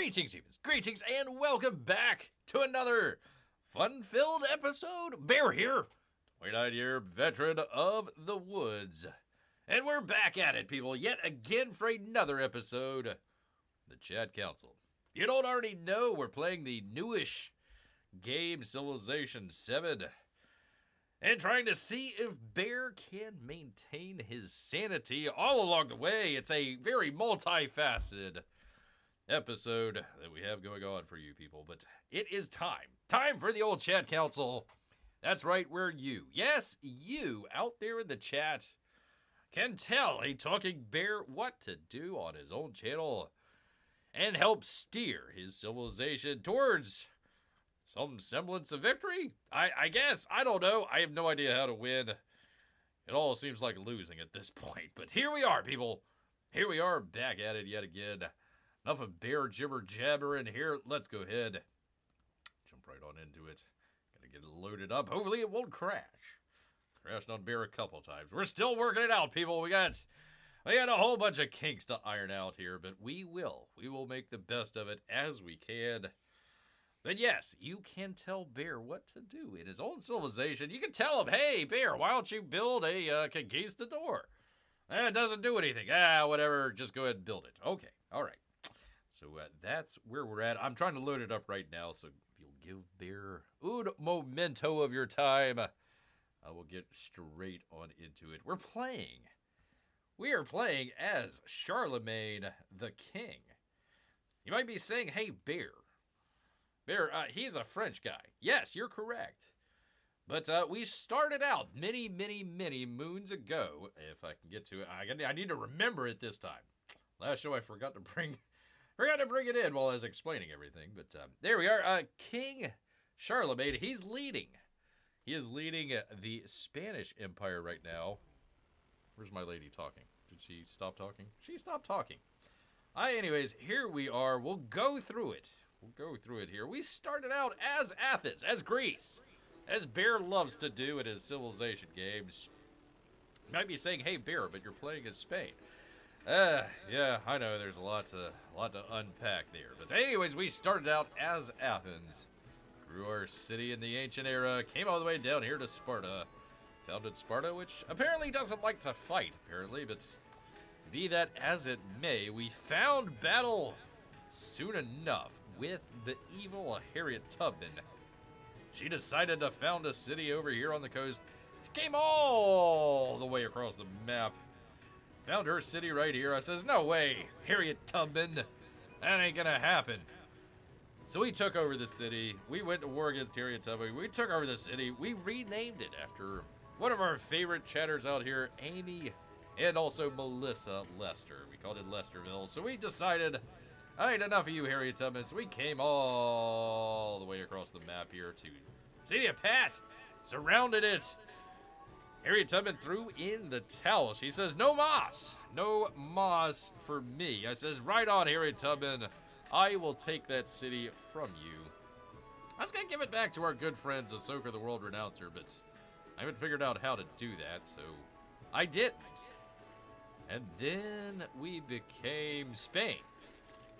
Greetings, humans. Greetings, and welcome back to another fun-filled episode. Bear here, 29-year veteran of the woods. And we're back at it, people, yet again for another episode, the Chat Council. You don't already know, we're playing the newish game Civilization 7. And trying to see if Bear can maintain his sanity all along the way. It's a very multifaceted episode that we have going on for you people. But it is time. Time for the old Chat Council. That's right, where you, yes, you out there in the chat, can tell a talking bear what to do on his own channel and help steer his civilization towards some semblance of victory? I guess. I don't know. I have no idea how to win. It all seems like losing at this point. But here we are, people. Here we are, back at it yet again. Enough of bear jibber jabber in here. Let's go ahead. Jump right on into it. Gotta get it loaded up. Hopefully it won't crash. Crashed on bear a couple times. We're still working it out, people. We got a whole bunch of kinks to iron out here, but we will. We will make the best of it as we can. But yes, you can tell Bear what to do in his own civilization. You can tell him, hey, Bear, why don't you build a conquistador? It doesn't do anything. Whatever, just go ahead and build it. Okay, all right. So that's where we're at. I'm trying to load it up right now, so if you'll give Bear un momento of your time, I will get straight on into it. We are playing as Charlemagne the King. You might be saying, hey, Bear, he's a French guy. Yes, you're correct. But we started out many, many, many moons ago. If I can get to it, I need to remember it this time. Last show I forgot to bring it in while I was explaining everything. But there we are. King Charlemagne. He's leading. He is leading the Spanish Empire right now. Where's my lady talking? Did she stop talking? She stopped talking. Anyways, here we are. We'll go through it. Here. We started out as Athens, as Greece, as Bear loves to do in his civilization games. You might be saying, hey, Bear, but you're playing as Spain. Yeah, I know there's a lot to unpack there. But anyways, we started out as Athens. Grew our city in the ancient era, came all the way down here to Sparta. Founded Sparta, which apparently doesn't like to fight, but be that as it may, we found battle soon enough with the evil Harriet Tubman. She decided to found a city over here on the coast. She came all the way across the map. Found her city right here. I says, no way, Harriet Tubman. That ain't gonna happen. So we took over the city. We went to war against Harriet Tubman. We took over the city. We renamed it after one of our favorite chatters out here, Amy, and also Melissa Lester. We called it Lesterville. So we decided, all right, enough of you, Harriet Tubman. So we came all the way across the map here to City of Pat. Surrounded it. Harriet Tubman threw in the towel. She says, no moss. No moss for me. I says, right on, Harriet Tubman. I will take that city from you. I was going to give it back to our good friends, Ahsoka the World Renouncer, but I haven't figured out how to do that, so I didn't. And then we became Spain.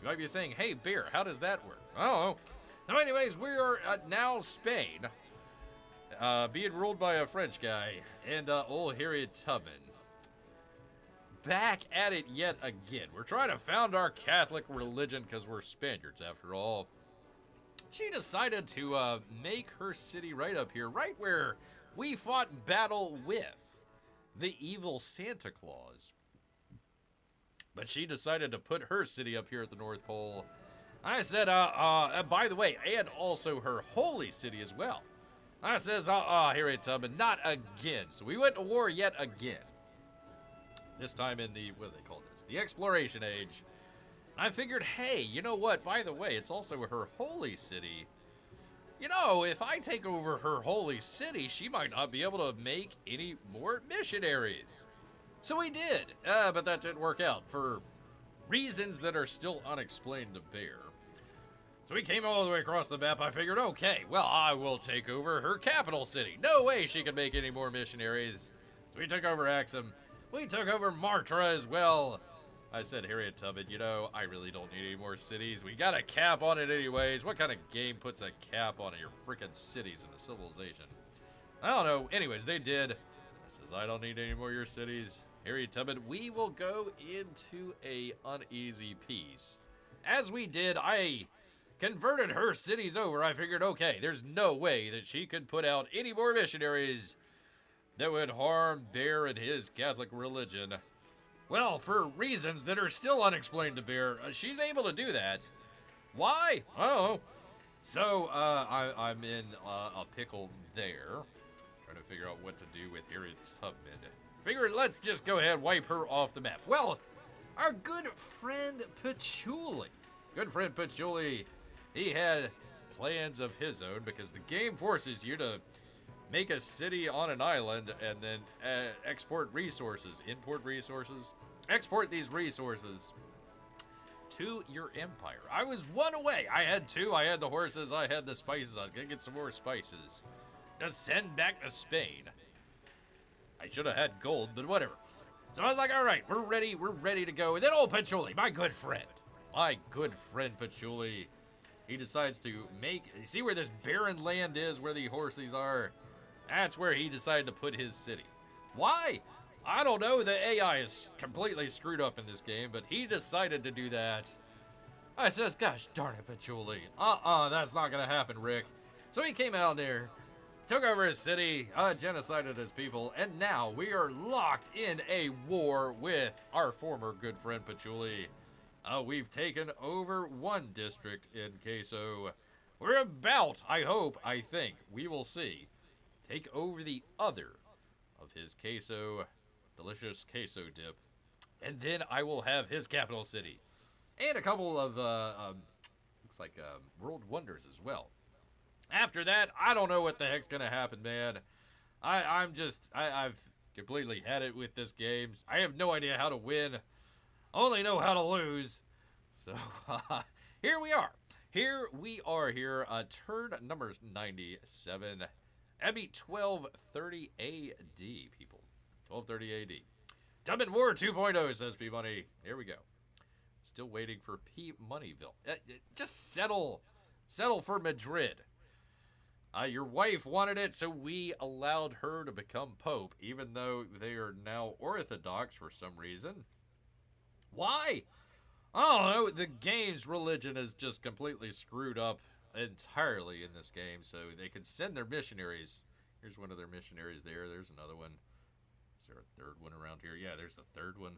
You might be saying, hey, Bear, how does that work? I don't know. So anyways, we are now Spain, being ruled by a French guy and old Harriet Tubman. Back at it yet again. We're trying to found our Catholic religion because we're Spaniards after all. She decided to make her city right up here, right where we fought battle with the evil Santa Claus. But she decided to put her city up here at the North Pole. I said, by the way, and also her holy city as well. I says, Harriet Tubman, not again. So we went to war yet again. This time in the, what do they call this? The Exploration Age. I figured, hey, you know what? By the way, it's also her holy city. You know, if I take over her holy city, she might not be able to make any more missionaries. So we did, but that didn't work out for reasons that are still unexplained to Bear. So we came all the way across the map. I figured, okay, well, I will take over her capital city. No way she could make any more missionaries. So we took over Axum. We took over Martra as well. I said, Harriet Tubman, you know, I really don't need any more cities. We got a cap on it anyways. What kind of game puts a cap on your freaking cities in a civilization? I don't know. Anyways, they did. I says, I don't need any more of your cities. Harriet Tubman, we will go into a uneasy peace. As we did, I converted her cities over. I figured, okay, there's no way that she could put out any more missionaries that would harm Bear and his Catholic religion. Well, for reasons that are still unexplained to Bear, she's able to do that. Why? Oh. So, I'm in a pickle there. Trying to figure out what to do with Harriet Tubman. Figured let's just go ahead and wipe her off the map. Well, our good friend Pachacuti. Good friend Pachacuti, he had plans of his own because the game forces you to make a city on an island and then export resources, import resources, export these resources to your empire. I was one away. I had two. I had the horses. I had the spices. I was going to get some more spices to send back to Spain. I should have had gold, but whatever. So I was like, all right, we're ready to go. And then old Pachacuti, my good friend Pachacuti, he decides to see where this barren land is, where the horses are. That's where he decided to put his city. Why? I don't know. The AI is completely screwed up in this game, but he decided to do that. I says, gosh darn it, Pachacuti. That's not going to happen, Rick. So he came out there, took over his city, genocided his people, and now we are locked in a war with our former good friend Pachacuti. We've taken over one district in Queso. We're about, I think, we will see, take over the other of his queso, delicious queso dip, and then I will have his capital city, and a couple of, looks like world wonders as well. After that, I don't know what the heck's gonna happen, man. I've completely had it with this game. I have no idea how to win, only know how to lose. So, here we are. Here, turn number 97. That'd be 1230 AD, people. 1230 AD. Tubman War 2.0, says P Money. Here we go. Still waiting for P Moneyville. Just settle for Madrid. Your wife wanted it, so we allowed her to become Pope, even though they are now Orthodox for some reason. Why? I don't know. The game's religion is just completely screwed up entirely in this game, so they could send their missionaries. Here's one of their missionaries there. There's another one. Is there a third one around here? Yeah, there's the third one.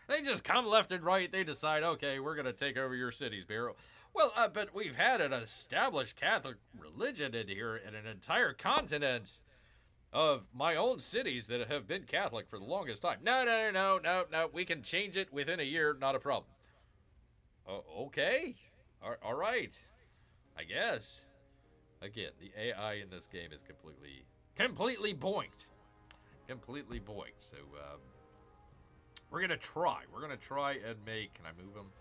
They just come left and right. They decide, okay, we're going to take over your cities, Bear. Well, but we've had an established Catholic religion in here and an entire continent of my own cities that have been Catholic for the longest time. No. We can change it within a year. Not a problem. Okay. All right. I guess. Again, the AI in this game is completely boinked. Completely boinked. So, we're going to try. We're going to try and make... Can I move them?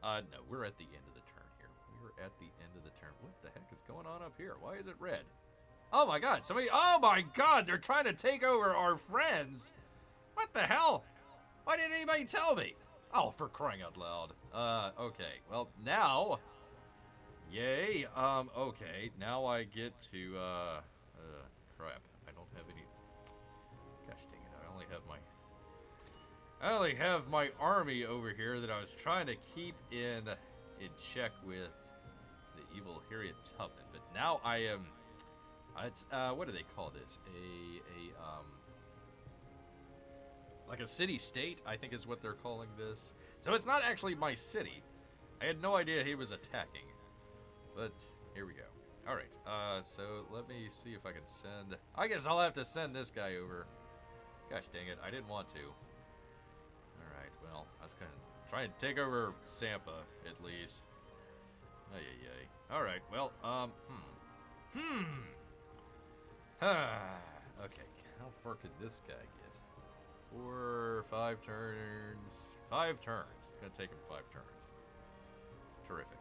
No, we're at the end of the turn here. We're at the end of the turn. What the heck is going on up here? Why is it red? Oh, my God. Oh, my God. They're trying to take over our friends. What the hell? Why didn't anybody tell me? Oh, for crying out loud. Okay. Well, now... Yay. Okay. Now I get to, crap. I don't have any... Gosh dang it. I only have my army over here that I was trying to keep in check with the evil Harriet Tubman. But now I am... It's, what do they call this? Like a city-state, I think is what they're calling this. So it's not actually my city. I had no idea he was attacking. But here we go. All right. So let me see if I can send... I guess I'll have to send this guy over. Gosh dang it. I didn't want to. All right. Well, I was going to try and take over Sampa, at least. Ay. All right. Well, Okay. How far could this guy get? 4 or 5 turns. 5 turns. It's going to take him 5 turns. Terrific.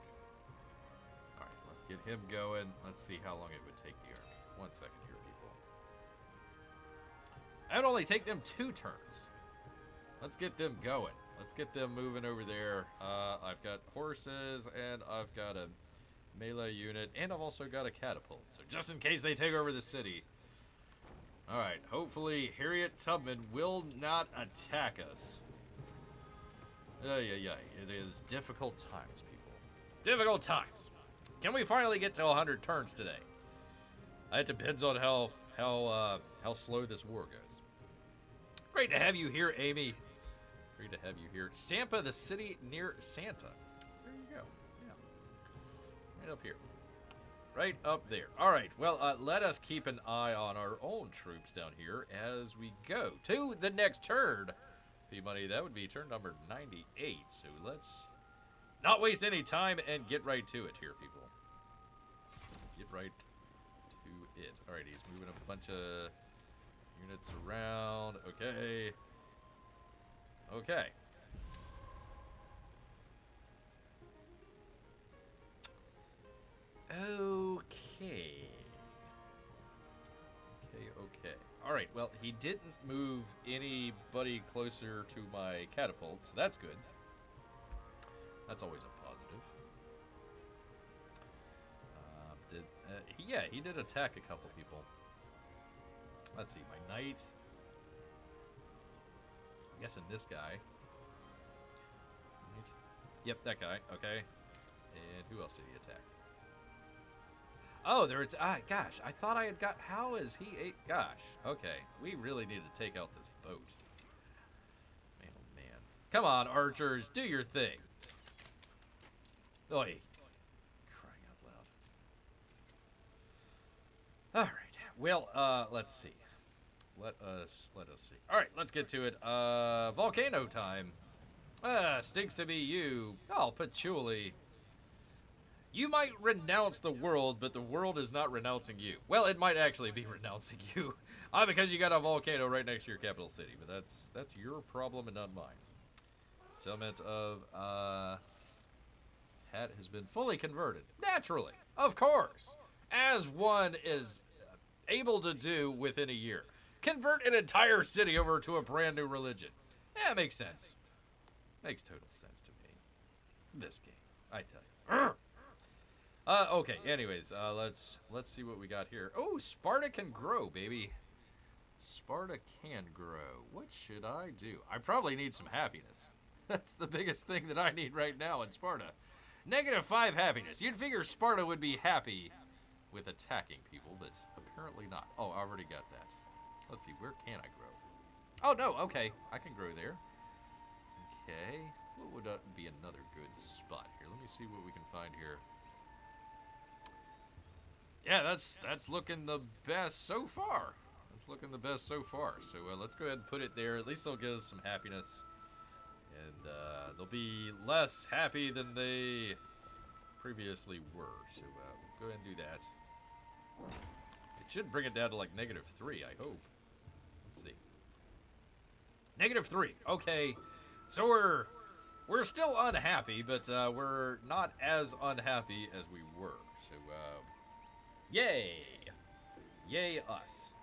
Alright, let's get him going. Let's see how long it would take the army. 1 second here, people. That would only take them 2 turns. Let's get them going. Let's get them moving over there. I've got horses, and I've got a melee unit, and I've also got a catapult. So just in case they take over the city. Alright, hopefully Harriet Tubman will not attack us. Yeah. It is difficult times, people. Difficult times. Can we finally get to 100 turns today? It depends on how slow this war goes. Great to have you here, Amy. Great to have you here. Sampa, the city near Santa. There you go. Yeah. Right up here. Right up there. All right. Well, let us keep an eye on our own troops down here as we go to the next turn. P-Money, that would be turn number 98. So let's not waste any time and get right to it here, people. Get right to it. All right, he's moving a bunch of units around. Okay. Okay. Okay. All right, well, he didn't move anybody closer to my catapult, so that's good. That's always a positive. Yeah, he did attack a couple people. Let's see, my knight. I'm guessing this guy. Yep, that guy. Okay. And who else did he attack? Oh, there's... gosh, I thought I had got... How is he... Gosh, okay. We really need to take out this boat. Man, oh, man. Come on, archers. Do your thing. Oi. Crying out loud. All right. Well, let's see. Let us see. All right, let's get to it. Volcano time. Stinks to be you. Oh, patchouli. You might renounce the world, but the world is not renouncing you. Well, it might actually be renouncing you. Because you got a volcano right next to your capital city. But that's your problem and not mine. Settlement of Hat has been fully converted. Naturally. Of course. As one is able to do within a year. Convert an entire city over to a brand new religion. Yeah, makes sense. Makes total sense to me. This game, I tell you. Okay, anyways, let's see what we got here. Oh, Sparta can grow, baby. Sparta can grow. What should I do? I probably need some happiness. That's the biggest thing that I need right now in Sparta. -5 happiness. You'd figure Sparta would be happy with attacking people, but apparently not. Oh, I already got that. Let's see, where can I grow? Oh, no, okay. I can grow there. Okay. What would be another good spot here? Let me see what we can find here. Yeah, that's looking the best so far. That's looking the best so far. So let's go ahead and put it there. At least they'll give us some happiness. And they'll be less happy than they previously were. So we'll go ahead and do that. It should bring it down to like -3, I hope. Let's see. -3. Okay. So we're still unhappy, but we're not as unhappy as we were. So yay. Yay us.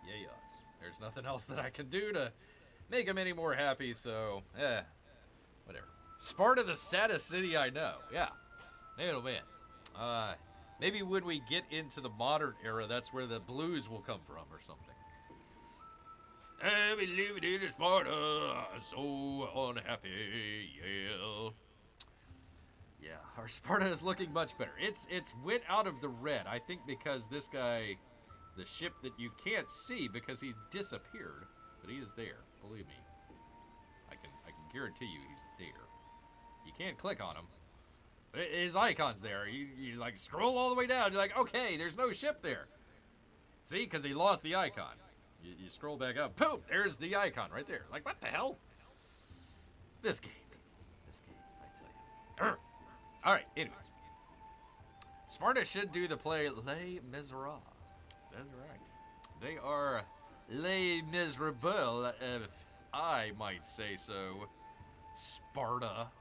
Yay us. There's nothing else that I can do to make them any more happy, so whatever. Sparta, the saddest city I know. Yeah. Man, oh man. Maybe when we get into the modern era, that's where the blues will come from or something. I've been living in Sparta, so unhappy, yeah. Yeah, our Sparta is looking much better. It's went out of the red, I think because this guy, the ship that you can't see because he's disappeared, but he is there, believe me. I can guarantee you he's there. You can't click on him. His icon's there. You like scroll all the way down. You're like, okay, there's no ship there. See, because he lost the icon. You scroll back up. Boom! There's the icon right there. Like, what the hell? This game, I tell you. All right. Anyways, Sparta should do the play Les Miserables. That's right. They are Les Miserables, if I might say so. Sparta.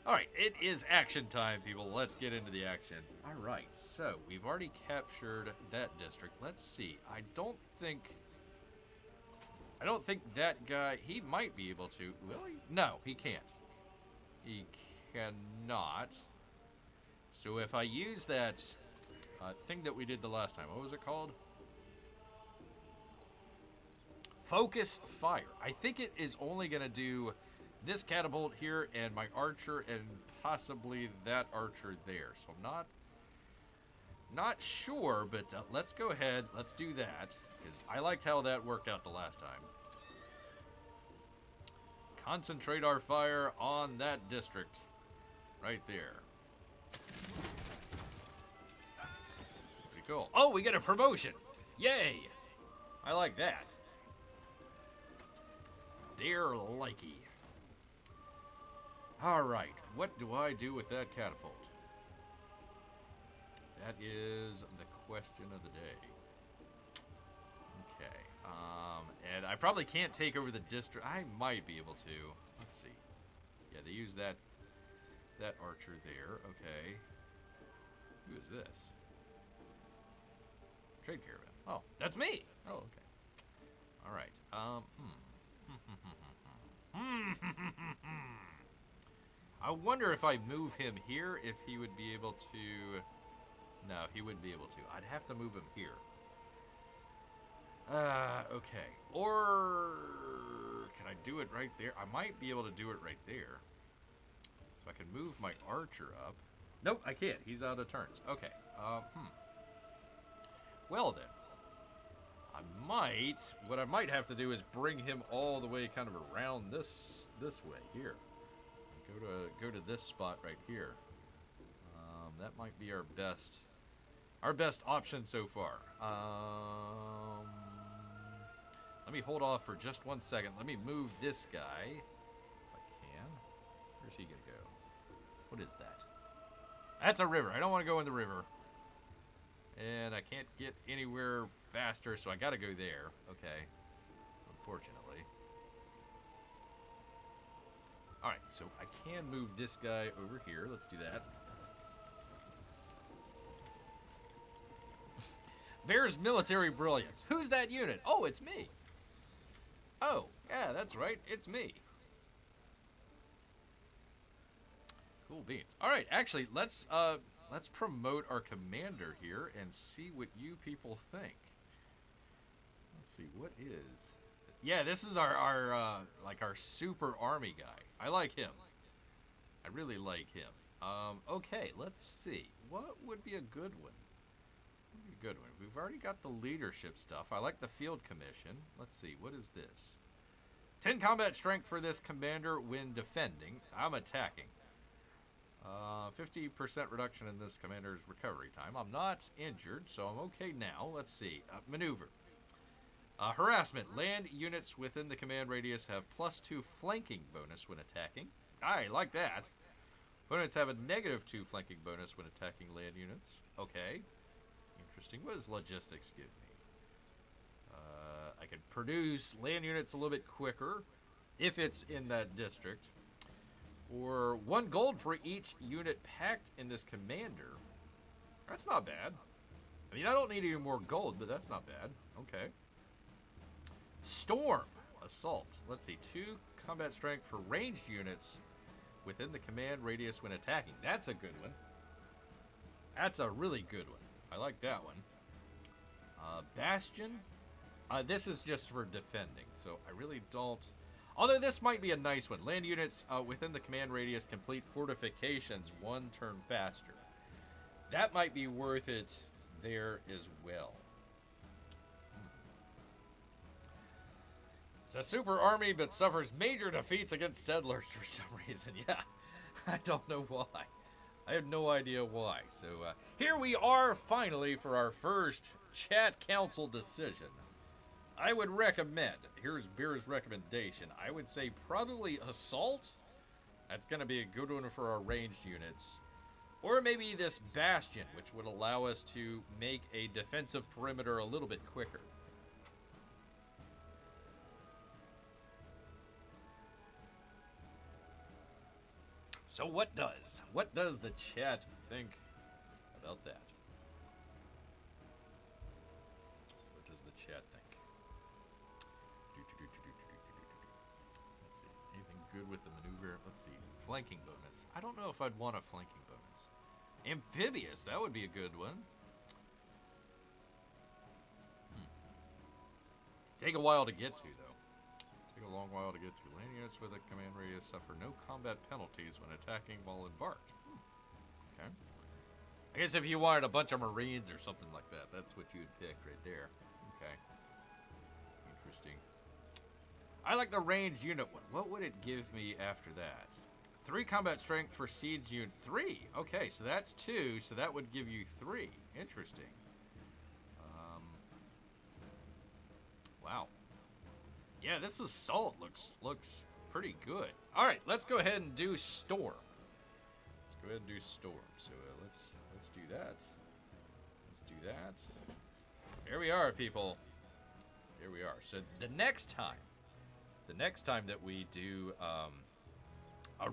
All right, it is action time, people. Let's get into the action. All right, so we've already captured that district. Let's see. I don't think I don't think that guy, he might be able to. Will he? No, he can't. He cannot. So if I use that thing that we did the last time, what was it called? Focus fire. I think it is only going to do this catapult here and my archer and possibly that archer there. So I'm not sure, but let's go ahead. Let's do that because I liked how that worked out the last time. Concentrate our fire on that district right there. Pretty cool. Oh, we get a promotion. Yay. I like that. Dear likey. All right, what do I do with that catapult? That is the question of the day. Okay, and I probably can't take over the district. I might be able to. Let's see. Yeah, they use that archer there. Okay. Who is this? Trade caravan. Oh, that's me. Oh, okay. All right. I wonder if I move him here, if he would be able to... No, he wouldn't be able to. I'd have to move him here. Okay. Or... Can I do it right there? I might be able to do it right there. So I can move my archer up. Nope, I can't. He's out of turns. Okay. Well then. What I might have to do is bring him all the way kind of around this way here. Go to this spot right here. That might be our best option so far. Let me hold off for just 1 second. Let me move this guy if I can. Where's he gonna go? What is that? That's a river. I don't want to go in the river. And I can't get anywhere faster, so I gotta go there. Okay. Unfortunately. Alright, so I can move this guy over here. Let's do that. Bear's military brilliance. Who's that unit? Oh, it's me. Oh, yeah, that's right. It's me. Cool beans. Alright, actually, let's promote our commander here and see what you people think. Let's see, what is... Yeah, this is our super army guy. I like him. I really like him. Okay, let's see. What would be a good one? What would be a good one? We've already got the leadership stuff. I like the field commission. Let's see, what is this? 10 combat strength for this commander when defending. I'm attacking. 50% reduction in this commander's recovery time. I'm not injured, so I'm okay now. Let's see. Maneuver. Harassment. Land units within the command radius have +2 flanking bonus when attacking. I like that. Opponents have a -2 flanking bonus when attacking land units. Okay. Interesting. What does logistics give me? I can produce land units a little bit quicker if it's in that district. Or 1 gold for each unit packed in this commander. That's not bad. I mean, I don't need any more gold, but that's not bad. Okay. Storm. Assault. Let's see. 2 combat strength for ranged units within the command radius when attacking. That's a good one. That's a really good one. I like that one. Bastion. This is just for defending, so I really don't... Although this might be a nice one. Land units within the command radius complete fortifications 1 turn faster. That might be worth it there as well. It's a super army, but suffers major defeats against settlers for some reason. Yeah, I don't know why. I have no idea why. So here we are finally for our first chat council decision. I would recommend, here's Beer's recommendation, I would say probably Assault. That's going to be a good one for our ranged units. Or maybe this Bastion, which would allow us to make a defensive perimeter a little bit quicker. So what does the chat think about that? What does the chat think? good with the maneuver. Let's see. Flanking bonus. I don't know if I'd want a flanking bonus. Amphibious. That would be a good one. Take a while to get to, though. Take a long while to get to. Landing units with a command radius suffer no combat penalties when attacking while embarked. Okay. I guess if you wanted a bunch of Marines or something like that, that's what you'd pick right there. Okay. Interesting. I like the ranged unit one. What would it give me after that? 3 combat strength for siege unit. 3. Okay, so that's 2. So that would give you 3. Interesting. Wow. Yeah, this assault looks pretty good. All right, let's go ahead and do storm. Let's go ahead and do storm. So let's do that. Let's do that. Here we are, people. Here we are. So the next time that we do a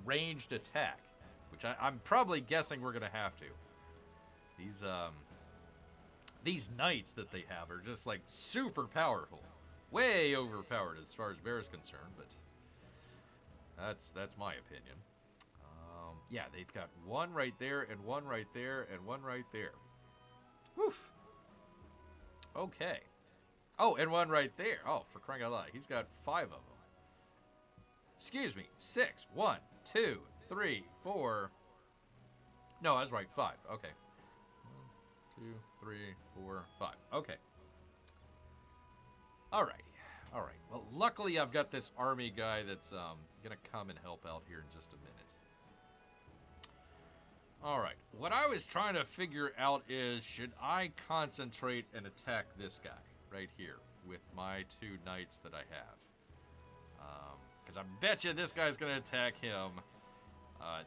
ranged attack, which I'm probably guessing we're gonna have to. These knights that they have are just like super powerful. Way overpowered as far as bear is concerned, but that's my opinion. Yeah, they've got one right there, and one right there, and one right there. Woof. Okay. Oh, and one right there. Oh, for crying out loud. He's got 5 of them. Excuse me. 6. 1, 2, 3, 4. No, I was right. 5. Okay. 1, 2, 3, 4, 5. Okay. Alrighty. Alright. Well, luckily I've got this army guy that's gonna come and help out here in just a minute. Alright. What I was trying to figure out is, should I concentrate and attack this guy right here with my 2 knights that I have? Because I bet you this guy's gonna attack him.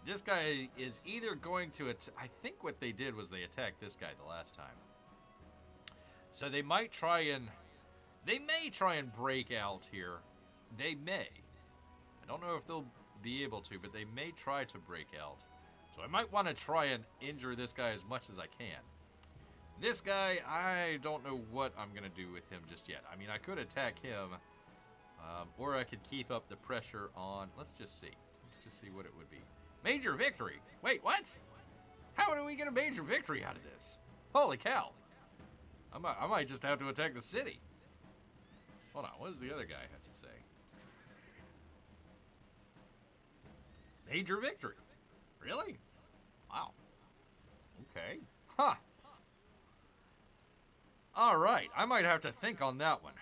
This guy is either going to I think what they did was they attacked this guy the last time. So they might try and... They may try and break out here. They may. I don't know if they'll be able to, but they may try to break out. So I might want to try and injure this guy as much as I can. This guy, I don't know what I'm going to do with him just yet. I mean, I could attack him, or I could keep up the pressure on... Let's just see. Let's just see what it would be. Major victory. Wait, what? How do we get a major victory out of this? Holy cow. I might just have to attack the city. Hold on, what does the other guy have to say? Major victory. Really? Wow. Okay. Huh. Alright, I might have to think on that one.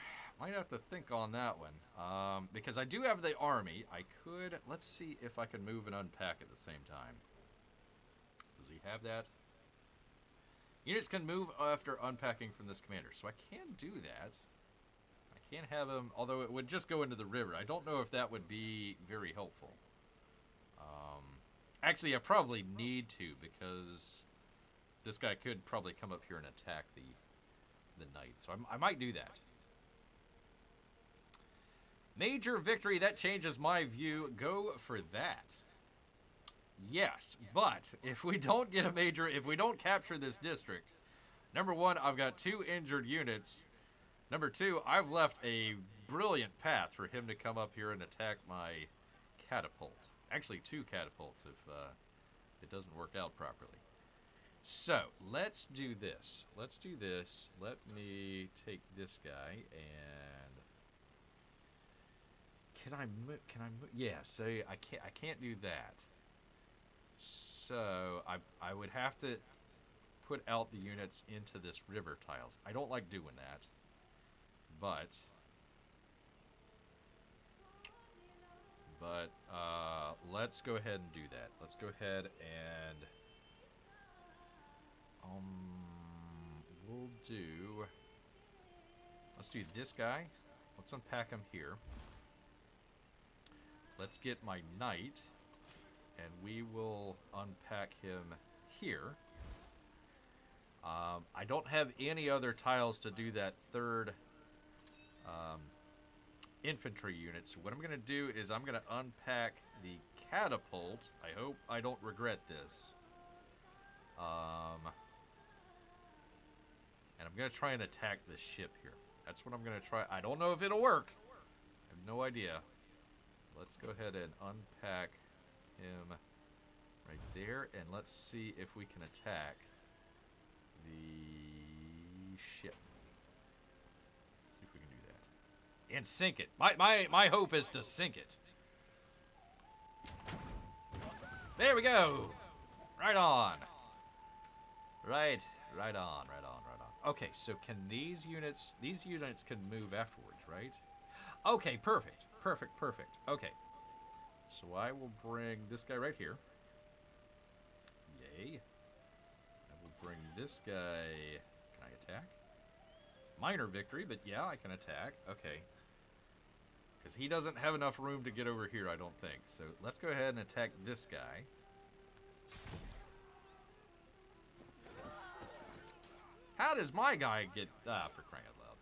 Because I do have the army. I could... Let's see if I can move and unpack at the same time. Does he have that? Units can move after unpacking from this commander. So I can do that. Can't have him, although it would just go into the river. I don't know if that would be very helpful. Actually, I probably need to, because this guy could probably come up here and attack the knight. So I might do that. Major victory, that changes my view. Go for that. Yes, but if we don't get a major, if we don't capture this district, number 1, I've got 2 injured units. Number 2, I've left a brilliant path for him to come up here and attack my catapult. Actually, 2 catapults if it doesn't work out properly. So, let's do this. Let me take this guy and... Can I move? Yeah, so I can't do that. So, I would have to put out the units into this river tiles. I don't like doing that. But let's go ahead and do that. Let's go ahead and let's do this guy. Let's unpack him here. Let's get my knight, and we will unpack him here. I don't have any other tiles to do that 3rd infantry unit. So what I'm going to do is I'm going to unpack the catapult. I hope I don't regret this. And I'm going to try and attack this ship here. That's what I'm going to try. I don't know if it'll work. I have no idea. let's go ahead and unpack him right there, and let's see if we can attack the ship. Let's see if we can do that. And sink it. My hope is to sink it. There we go. Right on. Right on. Okay, so can these units can move afterwards, right? Okay, perfect. Okay. So I will bring this guy right here. Yay. I will bring this guy. Can I attack? Minor victory, but yeah, I can attack. Okay. Because he doesn't have enough room to get over here, I don't think. So let's go ahead and attack this guy. How does my guy get... for crying out loud.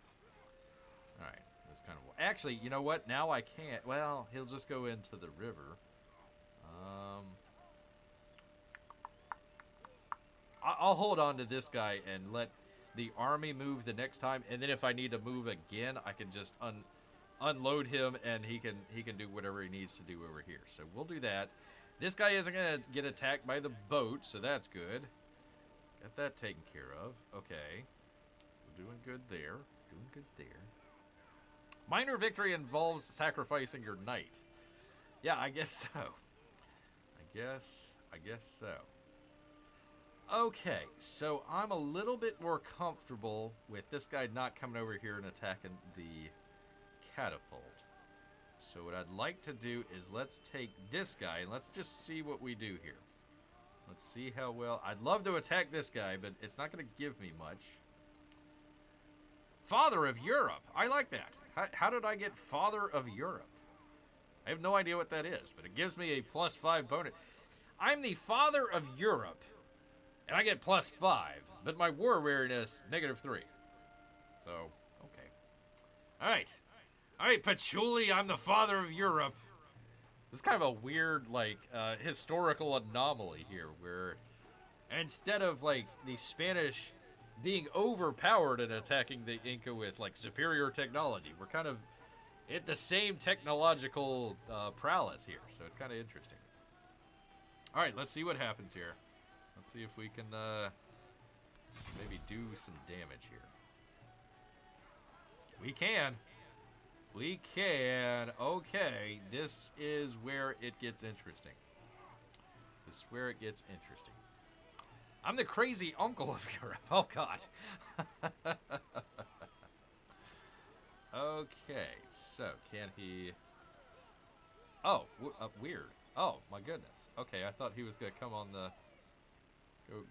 Alright, it was kind of... Actually, you know what? Now I can't... Well, he'll just go into the river. I'll hold on to this guy and let the army move the next time. And then if I need to move again, I can just unload him and he can do whatever he needs to do over here. So we'll do that. This guy isn't going to get attacked by the boat, so that's good. Got that taken care of. Okay. We're doing good there. Minor victory involves sacrificing your knight. Yeah, I guess so. I guess so. Okay, so I'm a little bit more comfortable with this guy not coming over here and attacking the catapult. So what I'd like to do is let's take this guy and let's just see what we do here. Let's see how well... I'd love to attack this guy, but it's not going to give me much. Father of Europe. I like that. How did I get Father of Europe? I have no idea what that is, but it gives me a +5 bonus. I'm the Father of Europe, and I get +5, but my war weariness, -3. So, okay. All right, Patchouli, I'm the Father of Europe. This is kind of a weird, like, historical anomaly here, where instead of, like, the Spanish being overpowered and attacking the Inca with, like, superior technology, we're kind of at the same technological prowess here, so it's kind of interesting. All right, let's see what happens here. Let's see if we can maybe do some damage here. We can. Okay, this is where it gets interesting. I'm the crazy uncle of Europe. Oh, God. Okay, so can he... Oh, weird. Oh, my goodness. Okay, I thought he was going to come on the...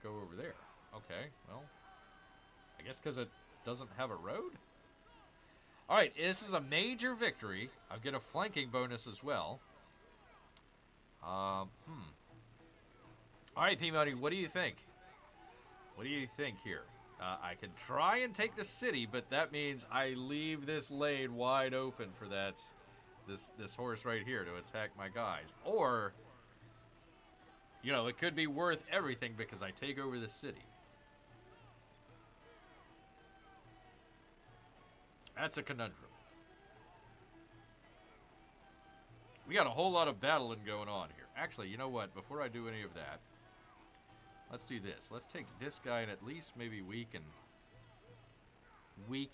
Go over there. Okay, well... I guess because it doesn't have a road? Alright, this is a major victory. I get a flanking bonus as well. Alright, P-Money, what do you think? What do you think here? I could try and take the city, but that means I leave this lane wide open for this horse right here to attack my guys. Or, you know, it could be worth everything because I take over the city. That's a conundrum. We got a whole lot of battling going on here. Actually, you know what? Before I do any of that, let's do this. Let's take this guy and at least maybe weaken...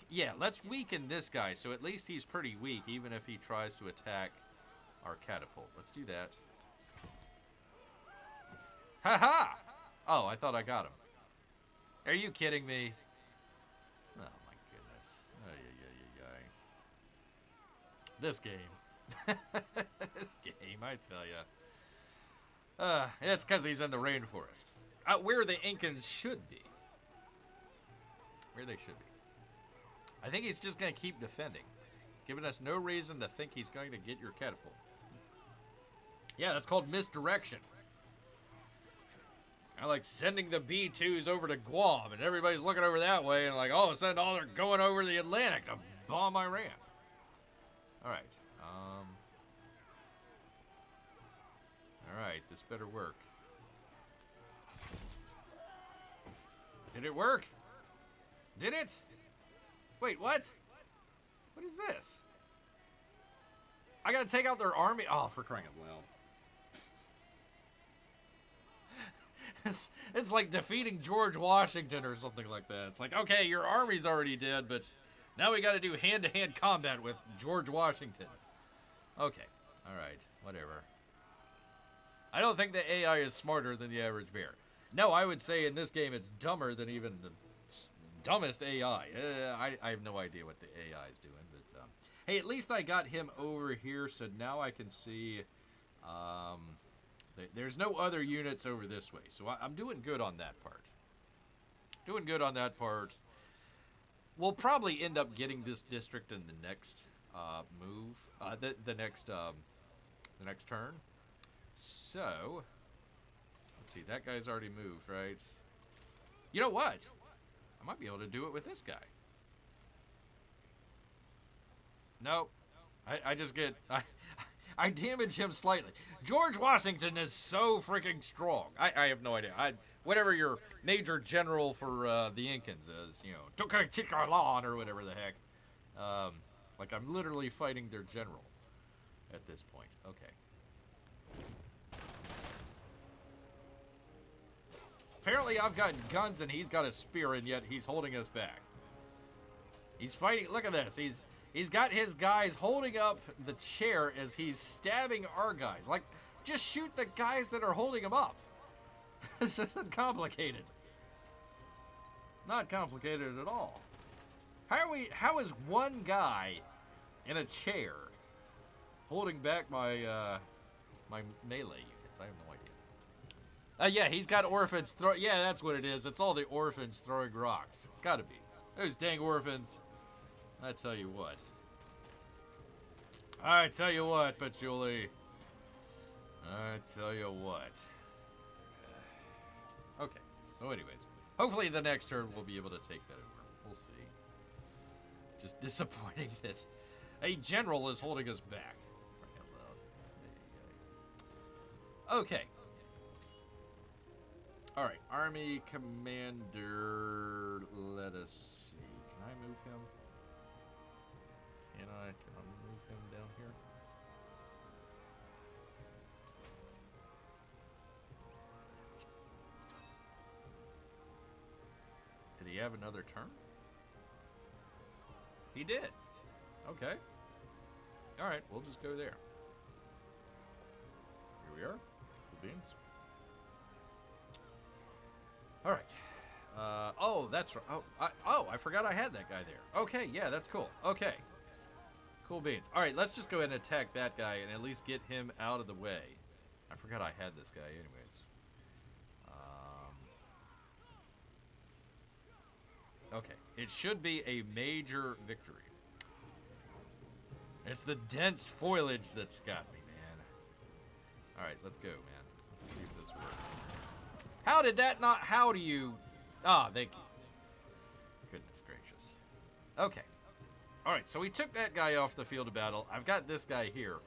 Yeah, let's weaken this guy, so at least he's pretty weak, even if he tries to attack our catapult. Let's do that. Ha-ha! Oh, I thought I got him. Are you kidding me? Oh, my goodness. This game. This game, I tell ya. It's because he's in the rainforest. Where the Incans should be. Where they should be. I think he's just going to keep defending, giving us no reason to think he's going to get your catapult. Yeah, that's called misdirection. I like sending the B-2s over to Guam, and everybody's looking over that way, and like all of a sudden, they're going over the Atlantic to bomb Iran. All right. All right, this better work. Did it work? Did it? Wait, what? What is this? I gotta take out their army. Oh, for crying out loud. It's like defeating George Washington or something like that. It's like, okay, your army's already dead, but now we gotta do hand-to-hand combat with George Washington. Okay, alright, whatever. I don't think the AI is smarter than the average bear. No, I would say in this game it's dumber than even the dumbest AI. I have no idea what the AI is doing, but hey, at least I got him over here, so now I can see. There's no other units over this way, so I'm doing good on that part. Doing good on that part. We'll probably end up getting this district in the next move, the next turn. So, let's see. That guy's already moved, right? You know what? I might be able to do it with this guy. No, I just get I damage him slightly. George Washington is so freaking strong. I have no idea. Whatever your major general for the Incans is, you know, Tucayticalan or whatever the heck. Like I'm literally fighting their general at this point. Okay. Apparently I've got guns and he's got a spear, and yet he's holding us back. He's fighting. Look at this. He's got his guys holding up the chair as he's stabbing our guys. Like, just shoot the guys that are holding him up. This isn't complicated. Not complicated at all. How is one guy in a chair holding back my my melee units? I have no idea. Yeah, he's got orphans yeah, that's what it is. It's all the orphans throwing rocks. It's gotta be. Those dang orphans. I tell you what. I tell you what, Patchouli. I tell you what. Okay, so anyways. Hopefully the next turn we'll be able to take that over. We'll see. Just disappointing that a general is holding us back. Okay. Alright, Army Commander, let us see. Can I move him? Can I move him down here? Did he have another turn? He did. Okay. Alright, we'll just go there. Here we are. Cool beans. Alright. Oh, that's right. Oh, I forgot I had that guy there. Okay, yeah, that's cool. Okay. Cool beans. Alright, let's just go ahead and attack that guy and at least get him out of the way. I forgot I had this guy anyways. Okay, it should be a major victory. It's the dense foliage that's got me, man. Alright, let's go, man. Let's see if this works. How did that not... How do you... Ah, thank you. Goodness gracious. Okay. Alright, so we took that guy off the field of battle. I've got this guy here.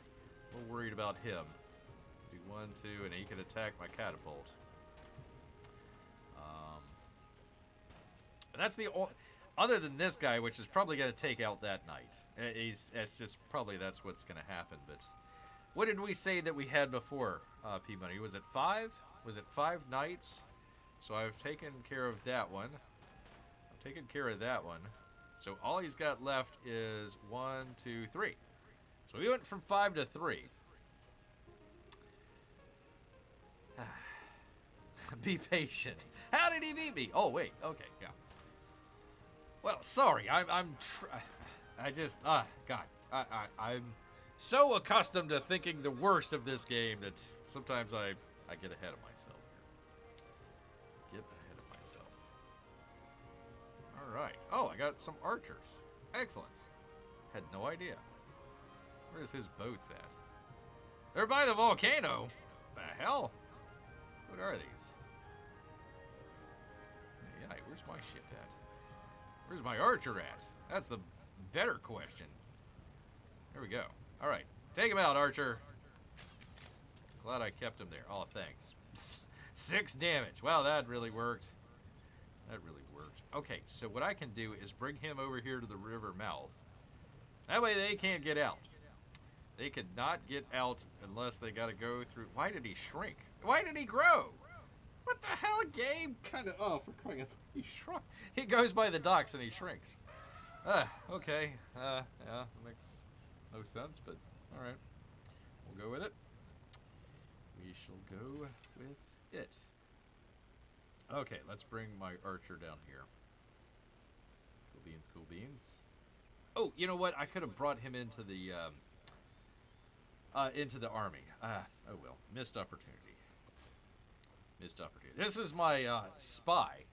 A little worried about him. Do 1, 2, and he can attack my catapult. And that's the... Other than this guy, which is probably going to take out that knight. That's just... Probably that's what's going to happen, but... What did we say that we had before, P-Money? Was it 5? Was it 5 knights? So I've taken care of that one. I've taken care of that one. So all he's got left is 1, 2, 3. So we went from 5 to 3. Be patient. How did he beat me? Oh, wait. Okay, yeah. Well, sorry. I'm I'm so accustomed to thinking the worst of this game that sometimes I get ahead of myself here. Get ahead of myself. Alright. Oh, I got some archers. Excellent. Had no idea. Where's his boats at? They're by the volcano. The hell? What are these? Yeah, where's my ship at? Where's my archer at? That's the better question. There we go. Alright. Take him out, archer. Glad I kept him there. Oh, thanks. 6 damage. Wow, that really worked. That really worked. Okay, so what I can do is bring him over here to the river mouth. That way they can't get out. They could not get out unless they got to go through. Why did he shrink? Why did he grow? What the hell, game? Kind of. Oh, for crying out loud, he shrunk. He goes by the docks and he shrinks. Okay. Yeah, makes no sense, but all right. We'll go with it. We shall go with it. Okay, let's bring my archer down here. Cool beans, cool beans. Oh, you know what? I could have brought him into the army. Oh well, missed opportunity. Missed opportunity. This is my spy.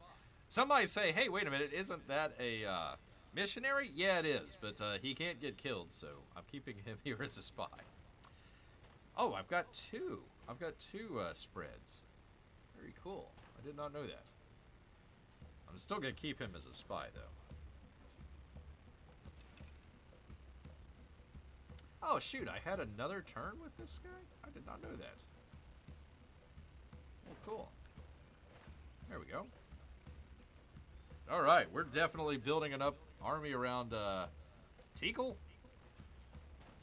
Somebody say, hey, wait a minute, isn't that a missionary? Yeah, it is, but he can't get killed, so I'm keeping him here as a spy. Oh, I've got two. I've got two spreads. Very cool. I did not know that. I'm still going to keep him as a spy, though. Oh, shoot, I had another turn with this guy? I did not know that. Oh, cool. There we go. All right, we're definitely building an army around Tinkle?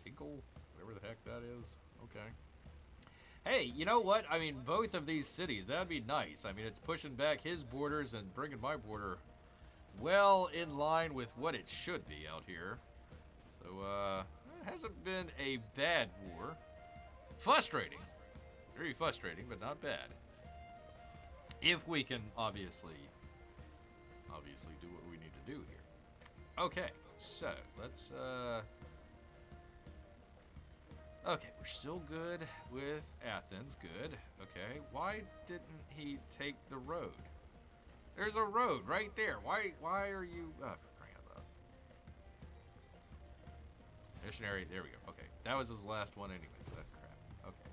Tinkle? Whatever the heck that is. Okay. Hey, you know what? I mean, both of these cities, that'd be nice. I mean, it's pushing back his borders and bringing my border well in line with what it should be out here. So, it hasn't been a bad war. Frustrating. Very frustrating, but not bad. If we can obviously do what we need to do here. Okay, so let's okay, we're still good with Athens. Good. Okay, why didn't he take the road? There's a road right there. Why are you for crying out loud. Missionary, there we go. Okay, that was his last one anyway, so crap. Okay.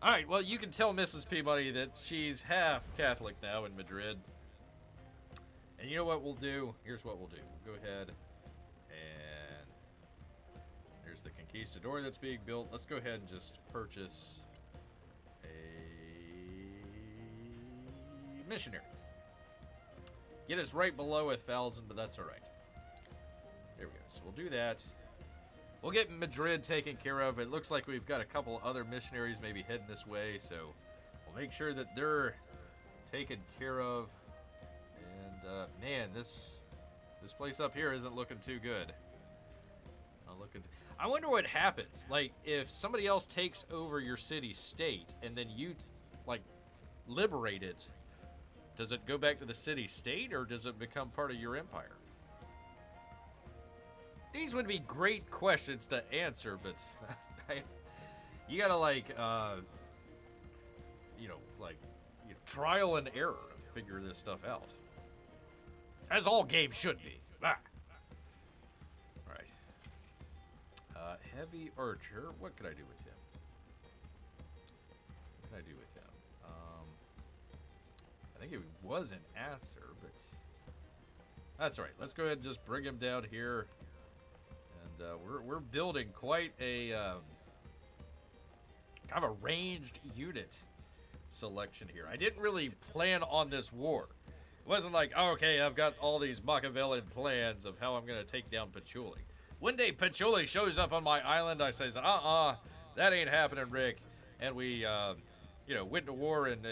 All right, well, you can tell Mrs. Peabody that she's half Catholic now in Madrid. And you know what we'll do? Here's what we'll do. We'll go ahead and there's the conquistador that's being built. Let's go ahead and just purchase a missionary. Get us right below 1,000, but that's all right. There we go. So we'll do that. We'll get Madrid taken care of. It looks like we've got a couple other missionaries maybe heading this way, so we'll make sure that they're taken care of. And man, this place up here isn't looking too good. I wonder what happens. Like, if somebody else takes over your city-state and then you, like, liberate it, does it go back to the city-state or does it become part of your empire? These would be great questions to answer, but you gotta, like, trial and error to figure this stuff out. As all games should be. Ah. Alright. Heavy archer. What could I do with him? What can I do with him? I think it was an Acer, but that's alright. Let's go ahead and just bring him down here. And we're building quite a kind of a ranged unit selection here. I didn't really plan on this war. It wasn't like, oh, okay, I've got all these Machiavellian plans of how I'm going to take down Pachacuti. One day Pachacuti shows up on my island. I says, that ain't happening, Rick. And we, went to war and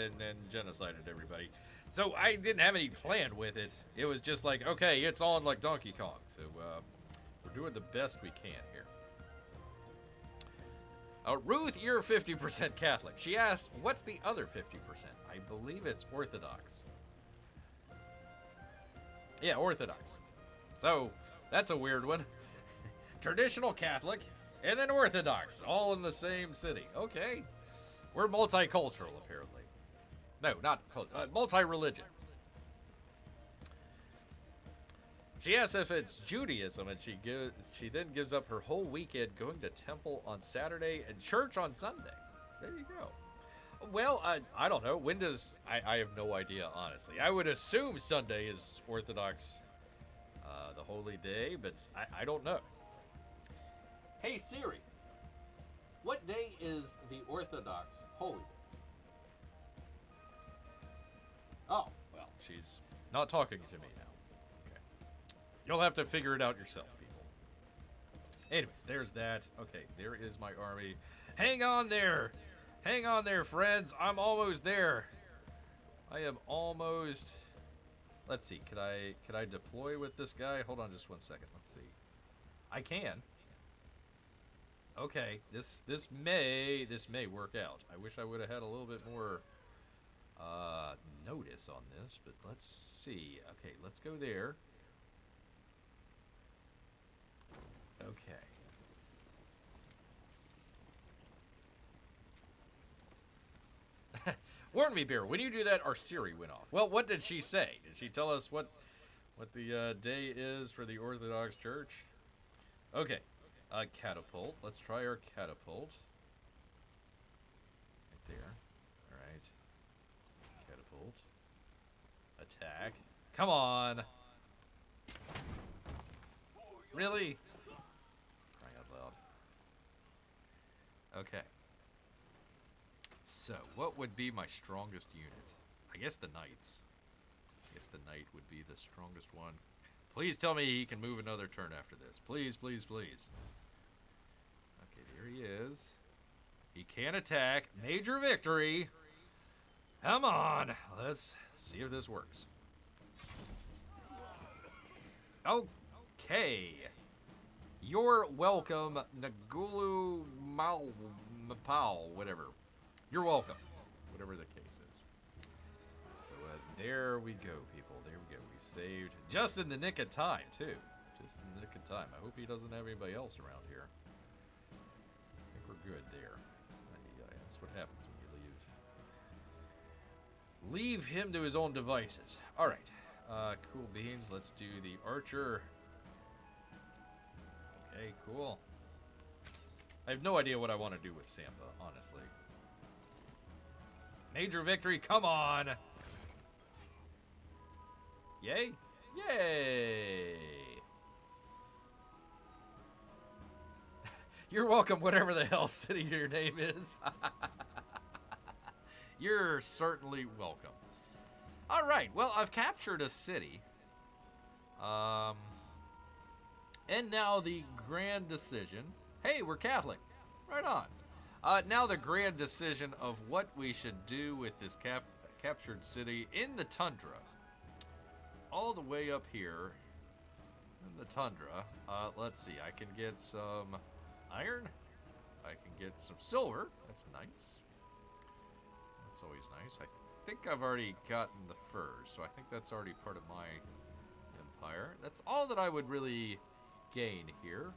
genocided everybody. So I didn't have any plan with it. It was just like, okay, it's on like Donkey Kong. So we're doing the best we can here. Ruth, you're 50% Catholic. She asked, what's the other 50%? I believe it's Orthodox. Yeah, Orthodox. So, that's a weird one. Traditional Catholic, and then Orthodox, all in the same city. Okay. We're multicultural, apparently. No, not multi-religion. She asks if it's Judaism, and she then gives up her whole weekend going to temple on Saturday and church on Sunday. There you go. Well, I don't know. When does... I have no idea, honestly. I would assume Sunday is Orthodox, the holy day, but I don't know. Hey, Siri. What day is the Orthodox holy day? Oh, well, she's not talking to me now. Okay. You'll have to figure it out yourself, people. Anyways, there's that. Okay, there is my army. Hang on there. Hang on there, friends. I'm almost there. I am almost... Let's see. Could I deploy with this guy? Hold on just one second. Let's see. I can. Okay, this may work out. I wish I would have had a little bit more notice on this, but let's see. Okay, let's go there. Okay. Warn me, Bear. When you do that, our Siri went off. Well, what did she say? Did she tell us what the day is for the Orthodox Church? Okay. Catapult. Let's try our catapult. Right there. All right. Catapult. Attack. Come on. Really? Crying out loud. Okay. So, what would be my strongest unit? I guess the knights. I guess the knight would be the strongest one. Please tell me he can move another turn after this. Please, please, please. Okay, there he is. He can attack. Major victory. Come on. Let's see if this works. Okay. You're welcome, Nagulu Maul, whatever. You're welcome, whatever the case is. So there we go, people. There we go. We saved just in the nick of time, too. Just in the nick of time. I hope he doesn't have anybody else around here. I think we're good there. That's what happens when you leave him to his own devices. All right. Cool beans. Let's do the archer. Okay, cool. I have no idea what I want to do with Sampa, honestly. Major victory, come on! Yay? Yay! You're welcome, whatever the hell city your name is. You're certainly welcome. Alright, well, I've captured a city. And now the grand decision. Hey, we're Catholic. Right on. Now the grand decision of what we should do with this captured city in the tundra. All the way up here in the tundra. Let's see. I can get some iron. I can get some silver. That's nice. That's always nice. I think I've already gotten the furs, so I think that's already part of my empire. That's all that I would really gain here.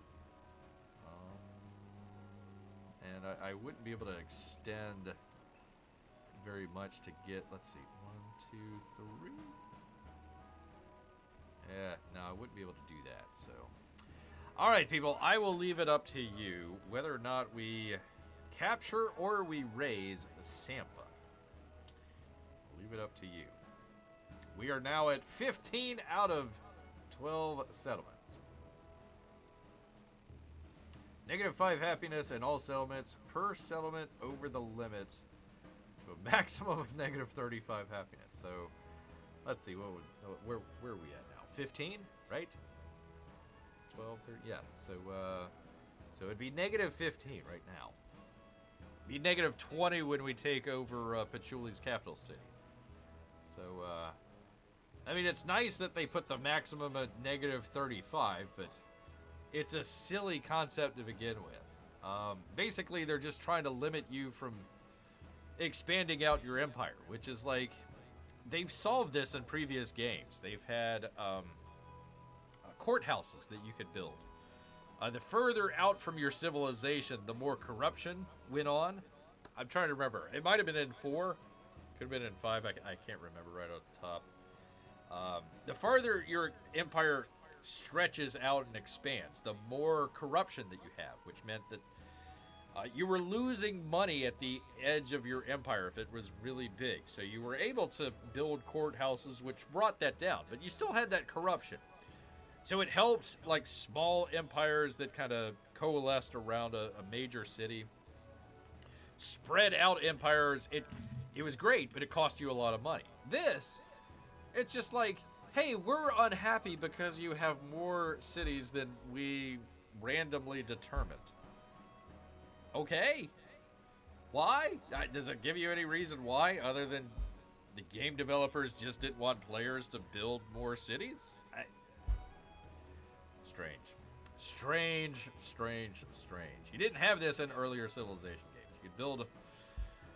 And I wouldn't be able to extend very much to get, let's see, 1, 2, 3. Yeah, no, I wouldn't be able to do that, so. All right, people, I will leave it up to you whether or not we capture or we raise Sampa. I'll leave it up to you. We are now at 15 out of 12 settlements. -5 happiness in all settlements per settlement over the limit to a maximum of -35 happiness. So, let's see, where are we at now? 15, right? 12, 13, yeah. So it'd be -15 right now. Be -20 when we take over Pachuli's capital city. So, I mean, it's nice that they put the maximum at -35, but it's a silly concept to begin with. Basically, they're just trying to limit you from expanding out your empire, which is like, they've solved this in previous games. They've had courthouses that you could build. The further out from your civilization, the more corruption went on. I'm trying to remember. It might have been in 4. Could have been in 5. I can't remember right off the top. The farther your empire stretches out and expands, the more corruption that you have, which meant that you were losing money at the edge of your empire if it was really big. So you were able to build courthouses, which brought that down, but you still had that corruption. So it helped like small empires that kind of coalesced around a major city. Spread out empires, it was great, but it cost you a lot of money. This, it's just like, hey, we're unhappy because you have more cities than we randomly determined. Okay. Why? Does it give you any reason why, other than the game developers just didn't want players to build more cities? Strange. Strange, strange, strange. You didn't have this in earlier Civilization games.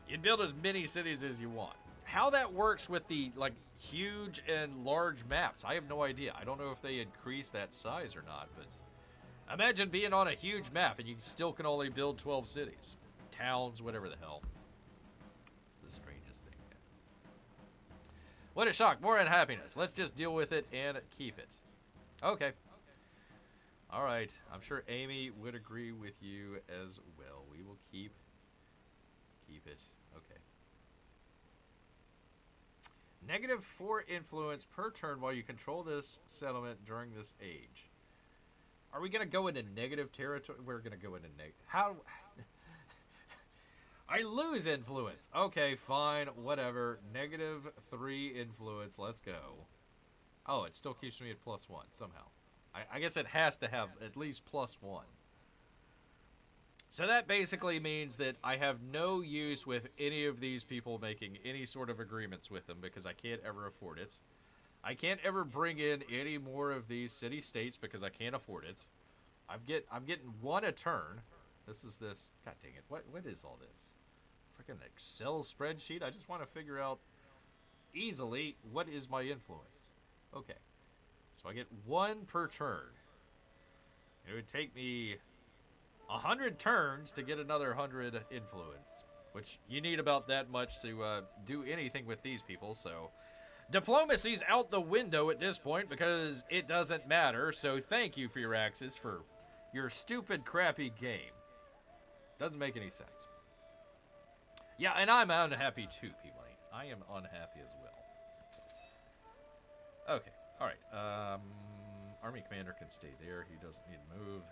You'd build as many cities as you want. How that works with the like huge and large maps, I have no idea. I don't know if they increase that size or not, but imagine being on a huge map and you still can only build 12 cities. Towns, whatever the hell. It's the strangest thing. What a shock. More unhappiness. Let's just deal with it and keep it. Okay. All right. I'm sure Amy would agree with you as well. We will keep it. Okay. -4 influence per turn while you control this settlement during this age. Are we going to go into negative territory? We're going to go into negative. How? I lose influence. Okay, fine, whatever. -3 influence. Let's go. Oh, it still keeps me at +1 somehow. I guess it has to have at least +1. So that basically means that I have no use with any of these people making any sort of agreements with them because I can't ever afford it. I can't ever bring in any more of these city-states because I can't afford it. I'm getting 1 a turn. This. God dang it. What is all this? Freaking Excel spreadsheet? I just want to figure out easily what is my influence. Okay. So I get 1 per turn. It would take me 100 turns to get another 100 influence, which you need about that much to do anything with these people, so diplomacy's out the window at this point because it doesn't matter, so thank you for your axes for your stupid, crappy game. Doesn't make any sense. Yeah, and I'm unhappy too, people. I am unhappy as well. Okay, alright. Army commander can stay there. He doesn't need to move.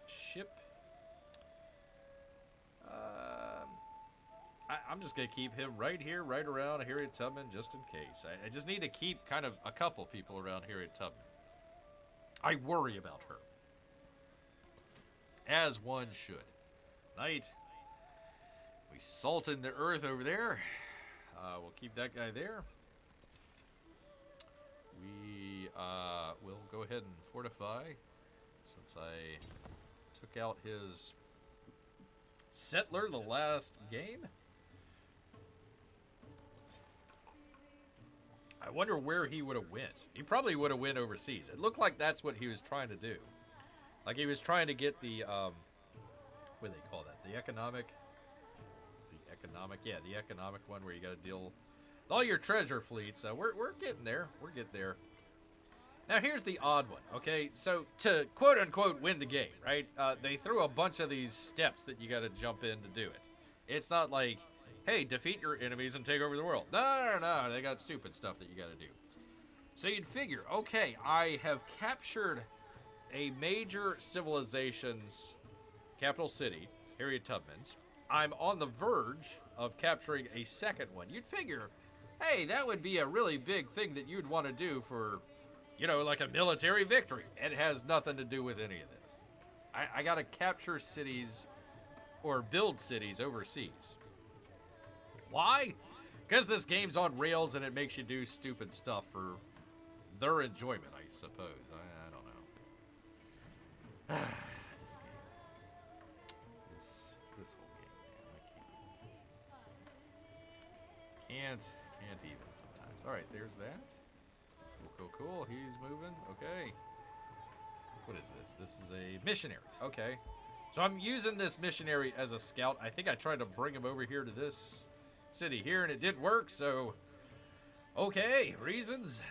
Ship. I'm just going to keep him right here, right around Harriet Tubman, just in case. I just need to keep kind of a couple people around Harriet Tubman. I worry about her. As one should. Night. We salted the earth over there. We'll keep that guy there. We will go ahead and fortify, since I took out his settler the last game. I wonder where he would have went. He probably would have went overseas. It looked like that's what he was trying to do. Like he was trying to get the, what do they call that? The economic one where you got to deal with all your treasure fleets. So we're getting there. We're getting there. Now here's the odd one, okay? So to quote unquote win the game, right? They threw a bunch of these steps that you got to jump in to do it. It's not like, hey, defeat your enemies and take over the world. No. They got stupid stuff that you got to do. So you'd figure, okay, I have captured a major civilization's capital city, Harriet Tubman's. I'm on the verge of capturing a second one. You'd figure, hey, that would be a really big thing that you'd want to do for, you know, like a military victory. It has nothing to do with any of this. I got to capture cities or build cities overseas. Why? Because this game's on rails and it makes you do stupid stuff for their enjoyment, I suppose. I don't know. This game. This whole game, man. I can't even sometimes. All right, there's that. Cool. He's moving. Okay. What is this? This is a missionary. Okay. So I'm using this missionary as a scout. I think I tried to bring him over here to this city here, and it didn't work, so okay, reasons.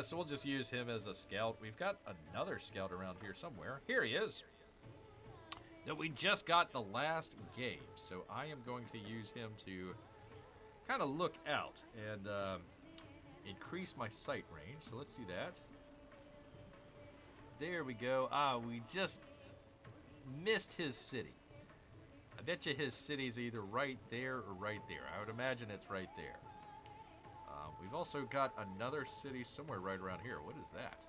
So we'll just use him as a scout. We've got another scout around here somewhere. Here he is. That we just got the last game, so I am going to use him to kind of look out and increase my sight range. So let's do that. There we go. We just missed his city. I bet you his city's either right there or right there. I would imagine it's right there. We've also got another city somewhere right around here. What is that?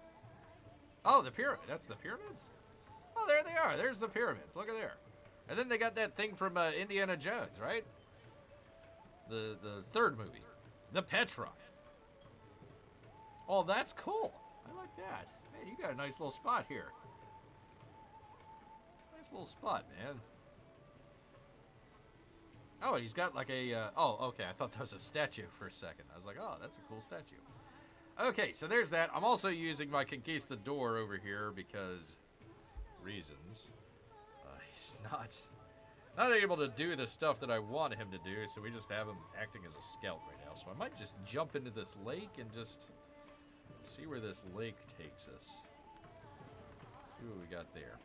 Oh, the pyramid. That's the pyramids? Oh, there they are. There's the pyramids. Look at there. And then they got that thing from Indiana Jones, right? The third movie. The Petra. Oh, that's cool. I like that. Man, you got a nice little spot here. Nice little spot, man. Oh, and he's got like a... oh, okay. I thought that was a statue for a second. I was like, oh, that's a cool statue. Okay, so there's that. I'm also using my conquistador over here because... reasons. He's not able to do the stuff that I want him to do, so we just have him acting as a scout right now. So I might just jump into this lake and just see where this lake takes us. See what we got there.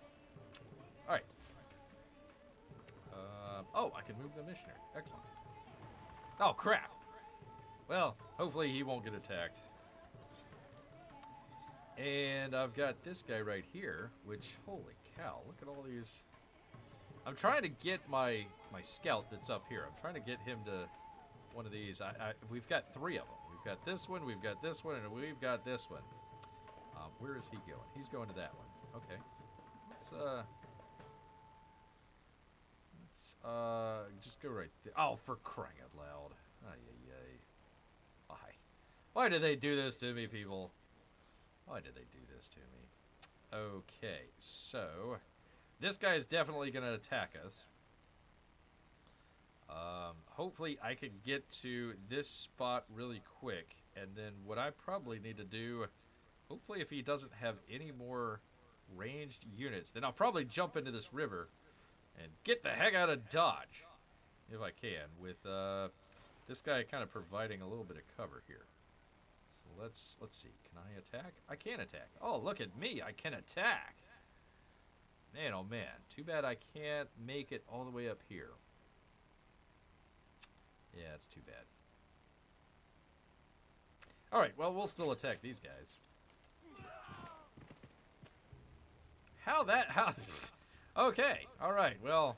All right. Oh, I can move the missionary. Excellent. Oh, crap. Well, hopefully he won't get attacked. And I've got this guy right here, which, holy cow, look at all these. I'm trying to get my scout that's up here. I'm trying to get him to one of these. We've got 3 of them. We've got this one, we've got this one, and we've got this one. Where is he going? He's going to that one. Okay. Let's just go right there. Oh, for crying out loud. Why? Why do they do this to me, people? Why did they do this to me? Okay, so this guy is definitely going to attack us. Hopefully I can get to this spot really quick, and then what I probably need to do, hopefully if he doesn't have any more ranged units, then I'll probably jump into this river and get the heck out of Dodge, if I can, with this guy kind of providing a little bit of cover here. So let's see. Can I attack? I can attack. Oh, look at me. I can attack. Man, oh man. Too bad I can't make it all the way up here. Yeah, it's too bad. All right, well, we'll still attack these guys. How? Okay, all right, well,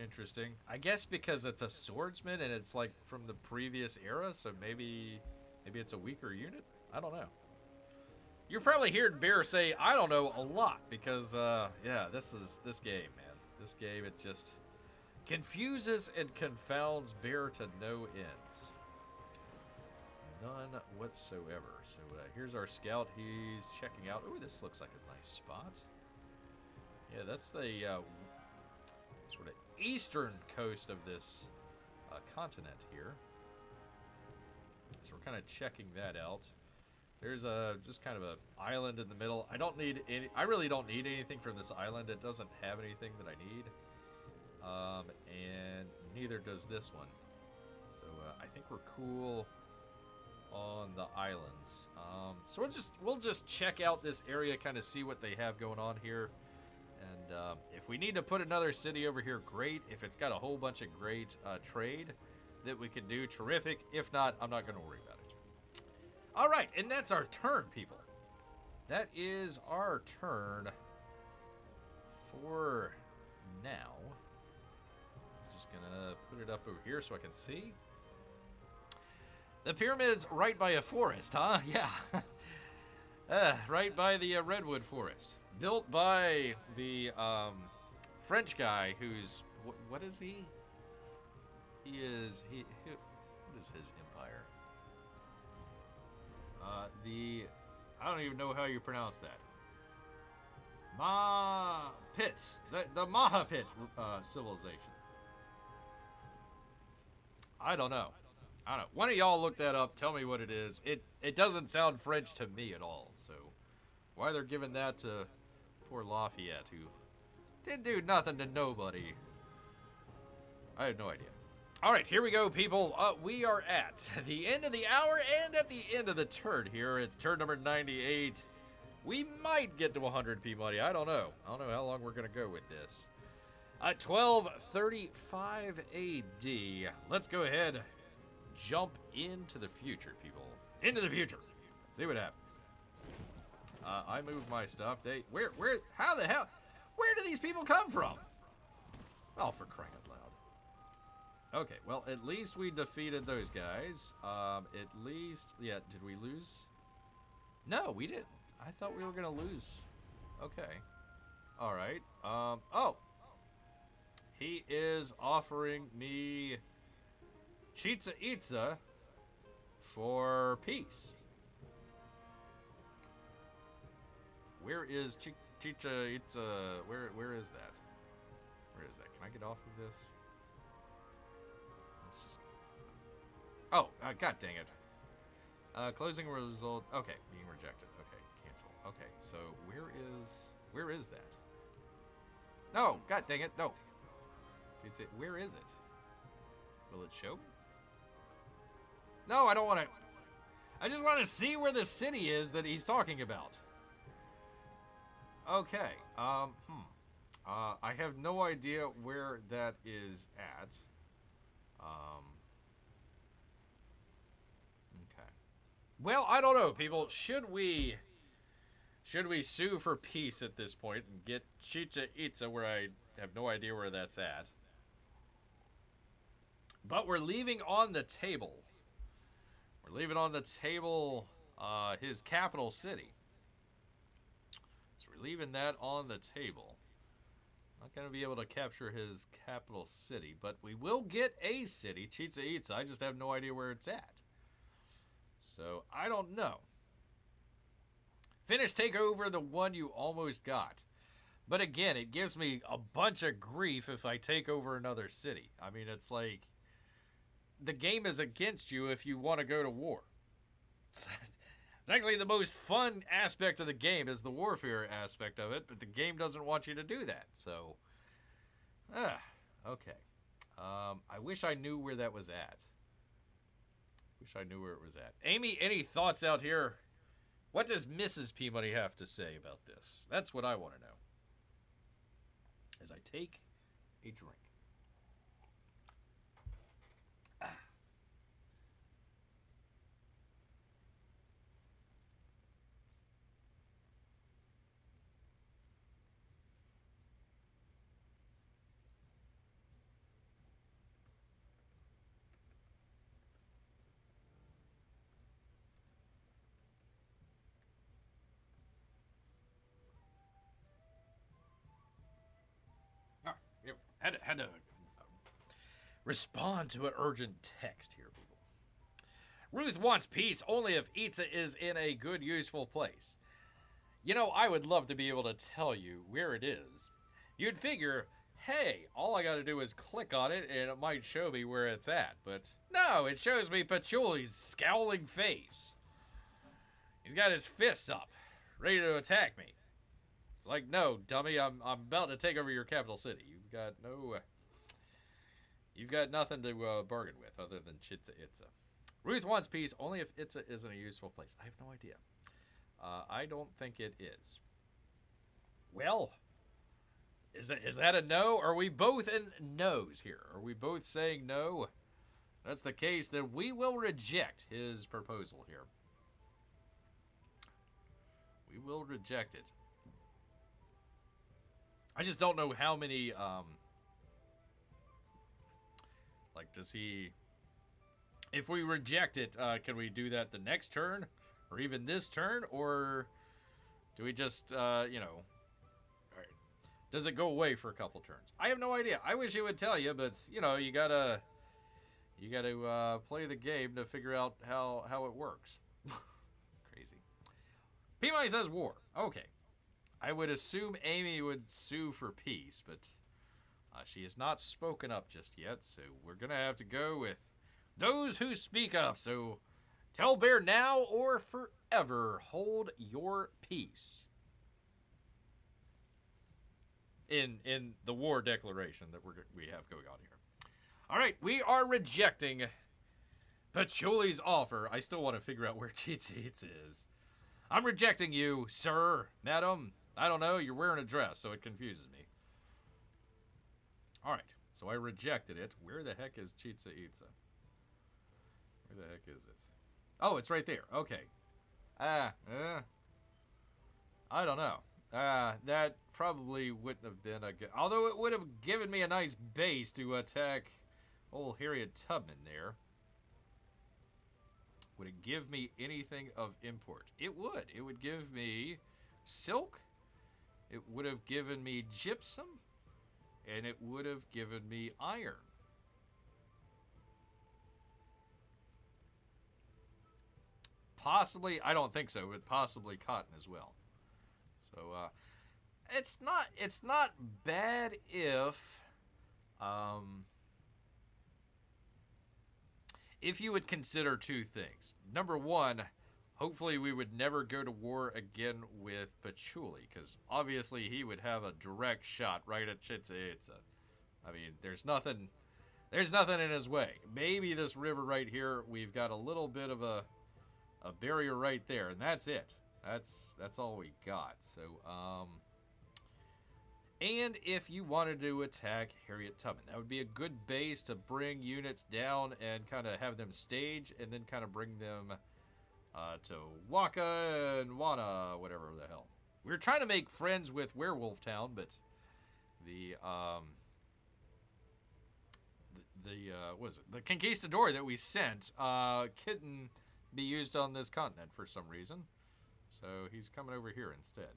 interesting. I guess because it's a swordsman and it's like from the previous era, so maybe it's a weaker unit? I don't know. You're probably hearing Bear say, I don't know a lot, because, yeah, this game, man. This game, it just confuses and confounds Bear to no ends. None whatsoever. So here's our scout. He's checking out. Ooh, this looks like a nice spot. Yeah, that's the sort of eastern coast of this continent here. So we're kind of checking that out. There's just kind of an island in the middle. I really don't need anything from this island. It doesn't have anything that I need. And neither does this one. So I think we're cool on the islands. So we'll just check out this area, kind of see what they have going on here. And if we need to put another city over here, great. If it's got a whole bunch of great trade that we can do, terrific. If not, I'm not going to worry about it. All right, and that's our turn, people. That is our turn for now. Just gonna put it up over here so I can see. The pyramid's right by a forest, huh? Yeah. Right by the redwood forest. Built by the French guy who's... What is he? What is his empire? I don't even know how you pronounce that. The Mahapit civilization. I don't know. One of y'all look that up. Tell me what it is. It doesn't sound French to me at all. So why they're giving that to poor Lafayette, who didn't do nothing to nobody? I have no idea. All right, here we go, people. We are at the end of the hour and at the end of the turn here. It's turn number 98. We might get to 100 P-Money. I don't know. I don't know how long we're going to go with this. 1235 AD. Let's go ahead. Jump into the future, people. Into the future. See what happens. I move my stuff. How the hell? Where do these people come from? Oh, for crying out loud. Okay, well, at least we defeated those guys. At least, yeah, did we lose? No, we didn't. I thought we were gonna lose. Okay. All right. Oh. He is offering me Chicha Itza for peace. Where is Chicha Itza? Where is that? Where is that? Can I get off of this? Let's just. Oh, god dang it. Closing result. Okay, being rejected. Okay, cancel. Okay, so where is that? No, god dang it, no. Where is it? Will it show me? No, I don't want to. I just want to see where the city is that he's talking about. Okay. I have no idea where that is at. Okay. Well, I don't know, people. Should we sue for peace at this point and get Chicha Itza where I have no idea where that's at? But we're leaving on the table. We're leaving on the table his capital city. So we're leaving that on the table. Not going to be able to capture his capital city, but we will get a city, Chicha Itza. I just have no idea where it's at. So I don't know. Finish, take over the one you almost got. But again, it gives me a bunch of grief if I take over another city. I mean, it's like the game is against you if you want to go to war. It's actually the most fun aspect of the game is the warfare aspect of it, but the game doesn't want you to do that. So, okay. I wish I knew where that was at. Wish I knew where it was at. Amy, any thoughts out here? What does Mrs. Peabody have to say about this? That's what I want to know. As I take a drink. Had to respond to an urgent text here, people. Ruth wants peace only if Itza is in a good, useful place. You know, I would love to be able to tell you where it is. You'd figure, hey, all I got to do is click on it and it might show me where it's at. But no, it shows me Pachacuti's scowling face. He's got his fists up, ready to attack me. It's like, no, dummy, I'm about to take over your capital city. You've got nothing to bargain with other than Chicha Itza. Ruth wants peace only if Itza is in a useful place. I have no idea. I don't think it is. Well, is that a no? Are we both in no's here? Are we both saying no? If that's the case, then we will reject his proposal here. We will reject it. I just don't know how many, does he, if we reject it, can we do that the next turn, or even this turn, or do we just, all right, does it go away for a couple turns? I have no idea. I wish it would tell you, but, you know, you gotta play the game to figure out how it works. Crazy. P-Money says war. Okay. I would assume Amy would sue for peace, but she has not spoken up just yet, so we're going to have to go with those who speak up. So tell Bear now or forever hold your peace. In the war declaration that we have going on here. All right, we are rejecting Pachacuti's offer. I still want to figure out where Chicha Itza is. I'm rejecting you, sir, madam. I don't know, you're wearing a dress, so it confuses me. All right, so I rejected it. Where the heck is Chicha Itza? Where the heck is it? Oh, it's right there. Okay. I don't know. That probably wouldn't have been a good... Although it would have given me a nice base to attack old Harriet Tubman there. Would it give me anything of import? It would. It would give me silk. It would have given me gypsum. And it would have given me iron. Possibly, I don't think so, but possibly cotton as well. So, it's not bad if you would consider two things. Number one, hopefully we would never go to war again with Pachacuti, because obviously he would have a direct shot right at Chichen Itza. I mean, there's nothing in his way. Maybe this river right here, we've got a little bit of a barrier right there, and that's it. That's all we got. So, and if you wanted to attack Harriet Tubman, that would be a good base to bring units down and kind of have them stage, and then kind of bring them to Waka and Wana, whatever the hell. We were trying to make friends with Werewolf Town, but the conquistador that we sent couldn't be used on this continent for some reason, so he's coming over here instead.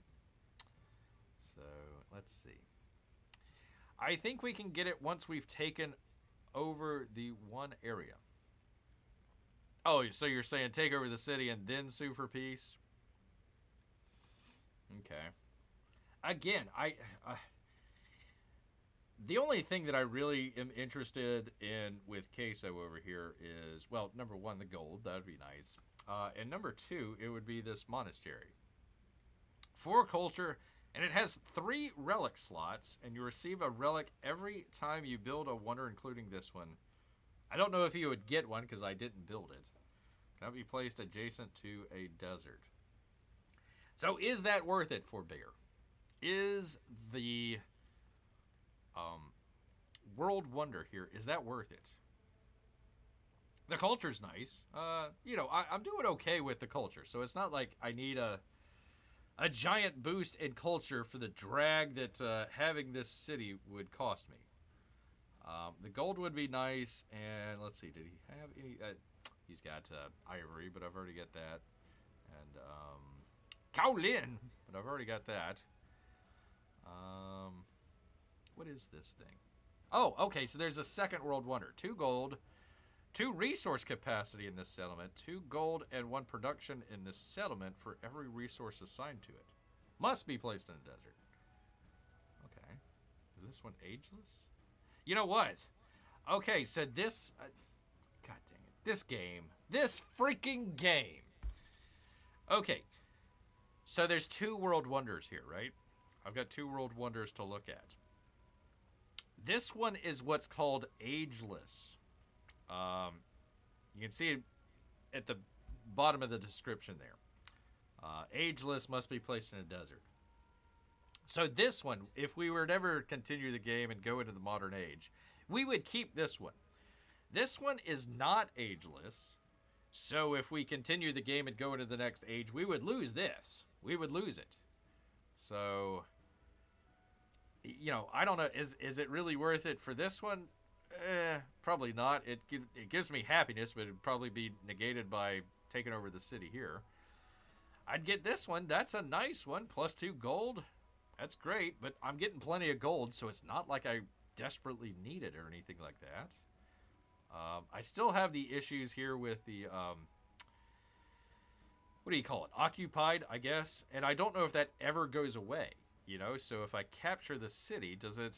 So let's see. I think we can get it once we've taken over the one area. Oh, so you're saying take over the city and then sue for peace? Okay. Again, the only thing that I really am interested in with queso over here is, well, number one, the gold. That would be nice. And number two, it would be this monastery. 4 culture, and it has 3 relic slots, and you receive a relic every time you build a wonder, including this one. I don't know if you would get one because I didn't build it. Cannot be placed adjacent to a desert. So is that worth it for Bear? Is the world wonder here, is that worth it? The culture's nice. I'm doing okay with the culture, so it's not like I need a giant boost in culture for the drag that having this city would cost me. The gold would be nice, and let's see, did he have any? He's got ivory, but I've already got that, and Kaolin, but I've already got that. What is this thing? Oh, okay, so there's a second world wonder. 2 gold, 2 resource capacity in this settlement, 2 gold, and 1 production in this settlement for every resource assigned to it. Must be placed in a desert. Okay. Is this one ageless? You know what? Okay, so this... God dang it. This game. This freaking game. Okay. So there's 2 world wonders here, right? I've got 2 world wonders to look at. This one is what's called ageless. You can see it at the bottom of the description there. Ageless must be placed in a desert. So this one, if we were to ever continue the game and go into the modern age, we would keep this one. This one is not ageless. So if we continue the game and go into the next age, we would lose this. We would lose it. So, I don't know. Is it really worth it for this one? Probably not. It gives me happiness, but it'd probably be negated by taking over the city here. I'd get this one. That's a nice one. Plus 2 gold. That's great, but I'm getting plenty of gold, so it's not like I desperately need it or anything like that. I still have the issues here with the, what do you call it? Occupied, I guess. And I don't know if that ever goes away, So if I capture the city, does it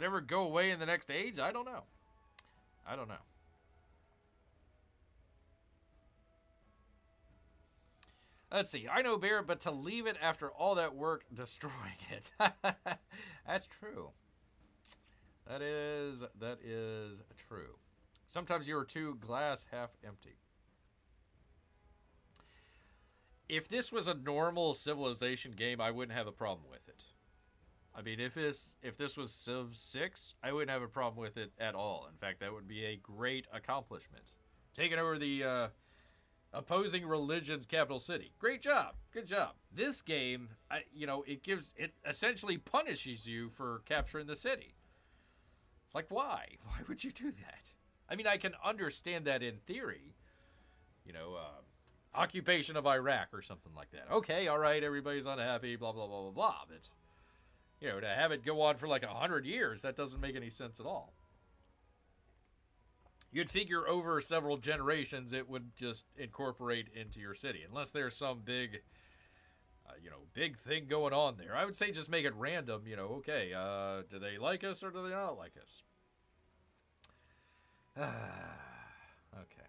ever go away in the next age? I don't know. Let's see. I know, Bear, but to leave it after all that work destroying it. That's true. That is true. Sometimes you are too glass half empty. If this was a normal civilization game, I wouldn't have a problem with it. I mean, if this was Civ 6, I wouldn't have a problem with it at all. In fact, that would be a great accomplishment. Taking over the opposing religion's capital city. Great job. Good job. This game, it essentially punishes you for capturing the city. It's like, why? Why would you do that? I mean, I can understand that in theory. occupation of Iraq or something like that. Okay, all right, everybody's unhappy, blah, blah, blah, blah, blah. But, to have it go on for like 100 years, that doesn't make any sense at all. You'd figure over several generations it would just incorporate into your city, unless there's some big, big thing going on there. I would say just make it random, okay, do they like us or do they not like us? Okay.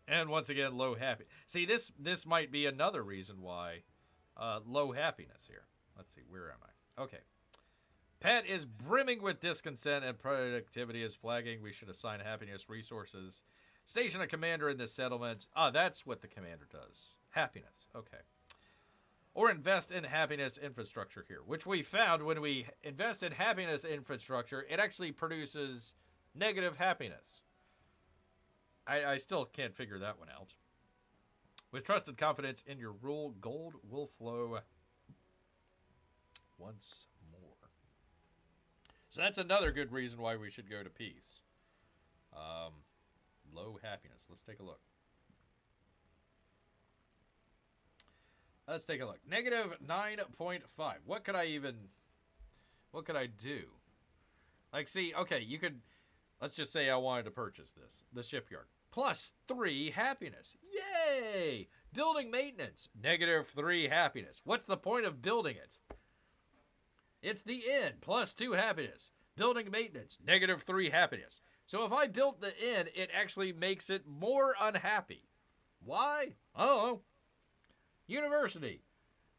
And once again, low happiness. See, this might be another reason why low happiness here. Let's see, where am I? Okay. Pat is brimming with discontent and productivity is flagging. We should assign happiness resources. Station a commander in this settlement. That's what the commander does. Happiness. Okay. Or invest in happiness infrastructure here, which we found when we invest in happiness infrastructure, it actually produces negative happiness. I still can't figure that one out. With trusted confidence in your rule, gold will flow once more. So that's another good reason why we should go to peace. Low happiness. Let's take a look. Let's take a look. Negative 9.5. What could I do? Like, see, okay, you could, let's just say I wanted to purchase this, the shipyard. Plus 3 happiness. Yay! Building maintenance. Negative 3 happiness. What's the point of building it? It's the inn. Plus 2 happiness. Building maintenance. Negative 3 happiness. So if I built the inn, it actually makes it more unhappy. Why? I don't know. University.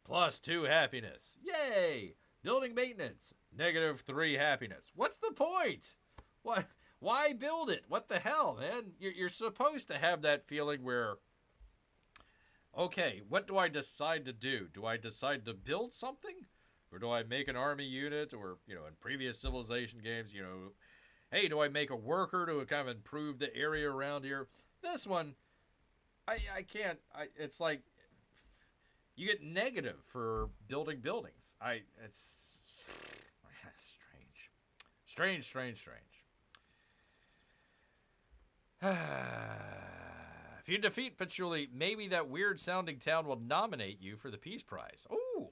Plus 2 happiness. Yay! Building maintenance. Negative 3 happiness. What's the point? What? Why build it? What the hell, man? You're supposed to have that feeling where, okay, what do I decide to do? Do I decide to build something? Or do I make an army unit? Or, in previous civilization games, hey, do I make a worker to kind of improve the area around here? This one, I can't. It's like, you get negative for building buildings. It's strange. Strange. If you defeat Pachacuti, maybe that weird-sounding town will nominate you for the Peace Prize. Ooh,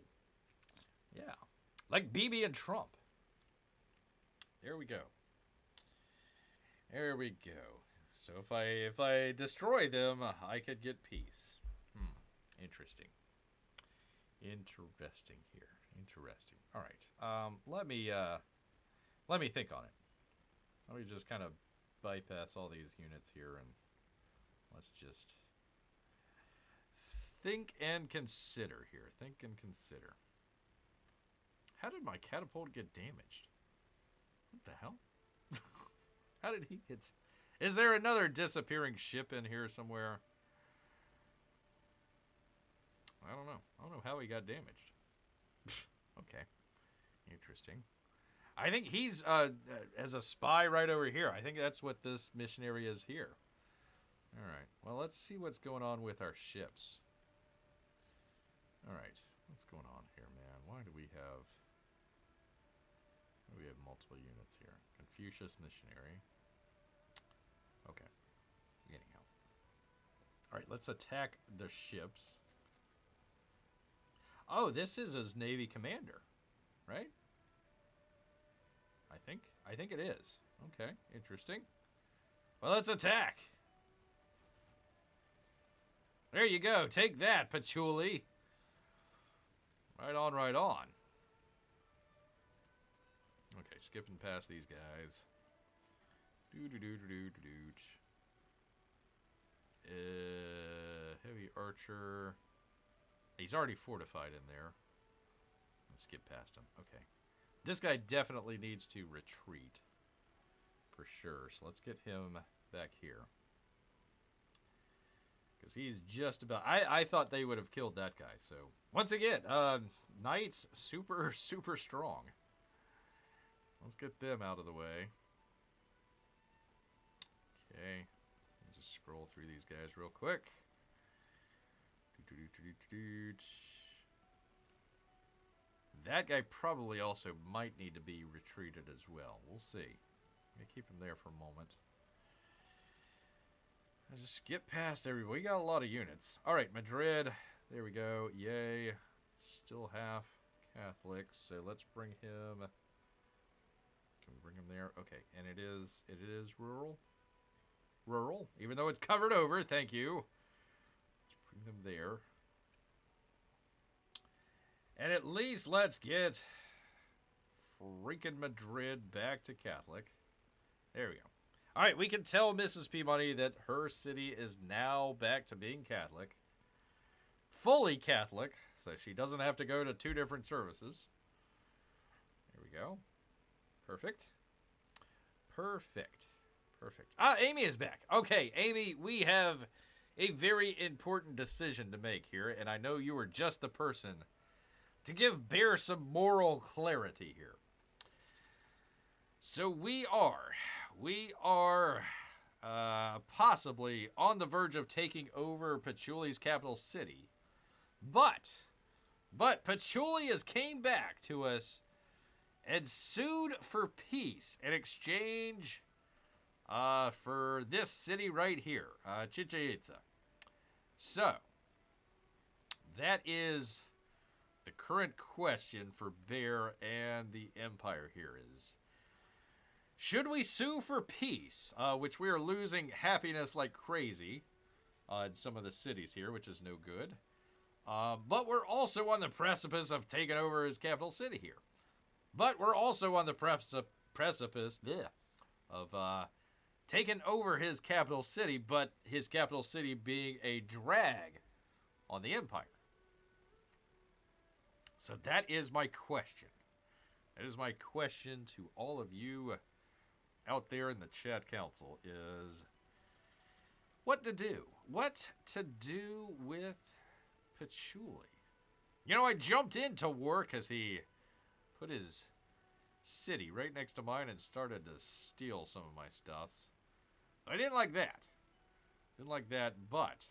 yeah, like BB and Trump. There we go. So if I destroy them, I could get peace. Interesting. Interesting here. Interesting. All right. Let me think on it. Let me just kind of bypass all these units here and let's just think and consider here. Think and consider. How did my catapult get damaged? What the hell? How did he get... Is there another disappearing ship in here somewhere? I don't know. I don't know how he got damaged. Okay. Interesting. I think he's as a spy right over here. I think that's what this missionary is here. All right. Well, let's see what's going on with our ships. All right. What's going on here, man? Why do we have multiple units here? Confucius missionary. Okay. Anyhow. All right. Let's attack the ships. Oh, this is his Navy commander, right? I think it is. Okay, interesting. Well, let's attack. There you go. Take that, Pachacuti. Right on, right on. Okay, skipping past these guys. Heavy archer. He's already fortified in there. Let's skip past him. Okay. This guy definitely needs to retreat. For sure. So let's get him back here. Because he's just about... I thought they would have killed that guy. So, once again, Knights, super strong. Let's get them out of the way. Okay. Just scroll through these guys real quick. That guy probably also might need to be retreated as well. We'll see. Let me keep him there for a moment. I'll just skip past everybody. We got a lot of units. All right, Madrid. There we go. Yay. Still half Catholic, so let's bring him. Can we bring him there? Okay, and it is rural. Rural, even though it's covered over. Thank you. Let's bring them there. And at least let's get freaking Madrid back to Catholic. There we go. All right, we can tell Mrs. Peabody that her city is now back to being Catholic. Fully Catholic, so she doesn't have to go to 2 different services. There we go. Perfect. Perfect. Perfect. Amy is back. Okay, Amy, we have a very important decision to make here, and I know you are just the person to give Bear some moral clarity here. So we are possibly on the verge of taking over Pachuli's capital city. But Pachulia has came back to us and sued for peace in exchange for this city right here, Chichen Itza. So, that is the current question for Bear and the Empire here is, should we sue for peace, which we are losing happiness like crazy in some of the cities here, which is no good. But we're also on the precipice of taking over his capital city here. But we're also on the precipice of taking over his capital city, but his capital city being a drag on the Empire. So that is my question. That is my question to all of you out there in the chat council is what to do. What to do with Pachulia. You know, I jumped into war because he put his city right next to mine and started to steal some of my stuff. I didn't like that. Didn't like that, but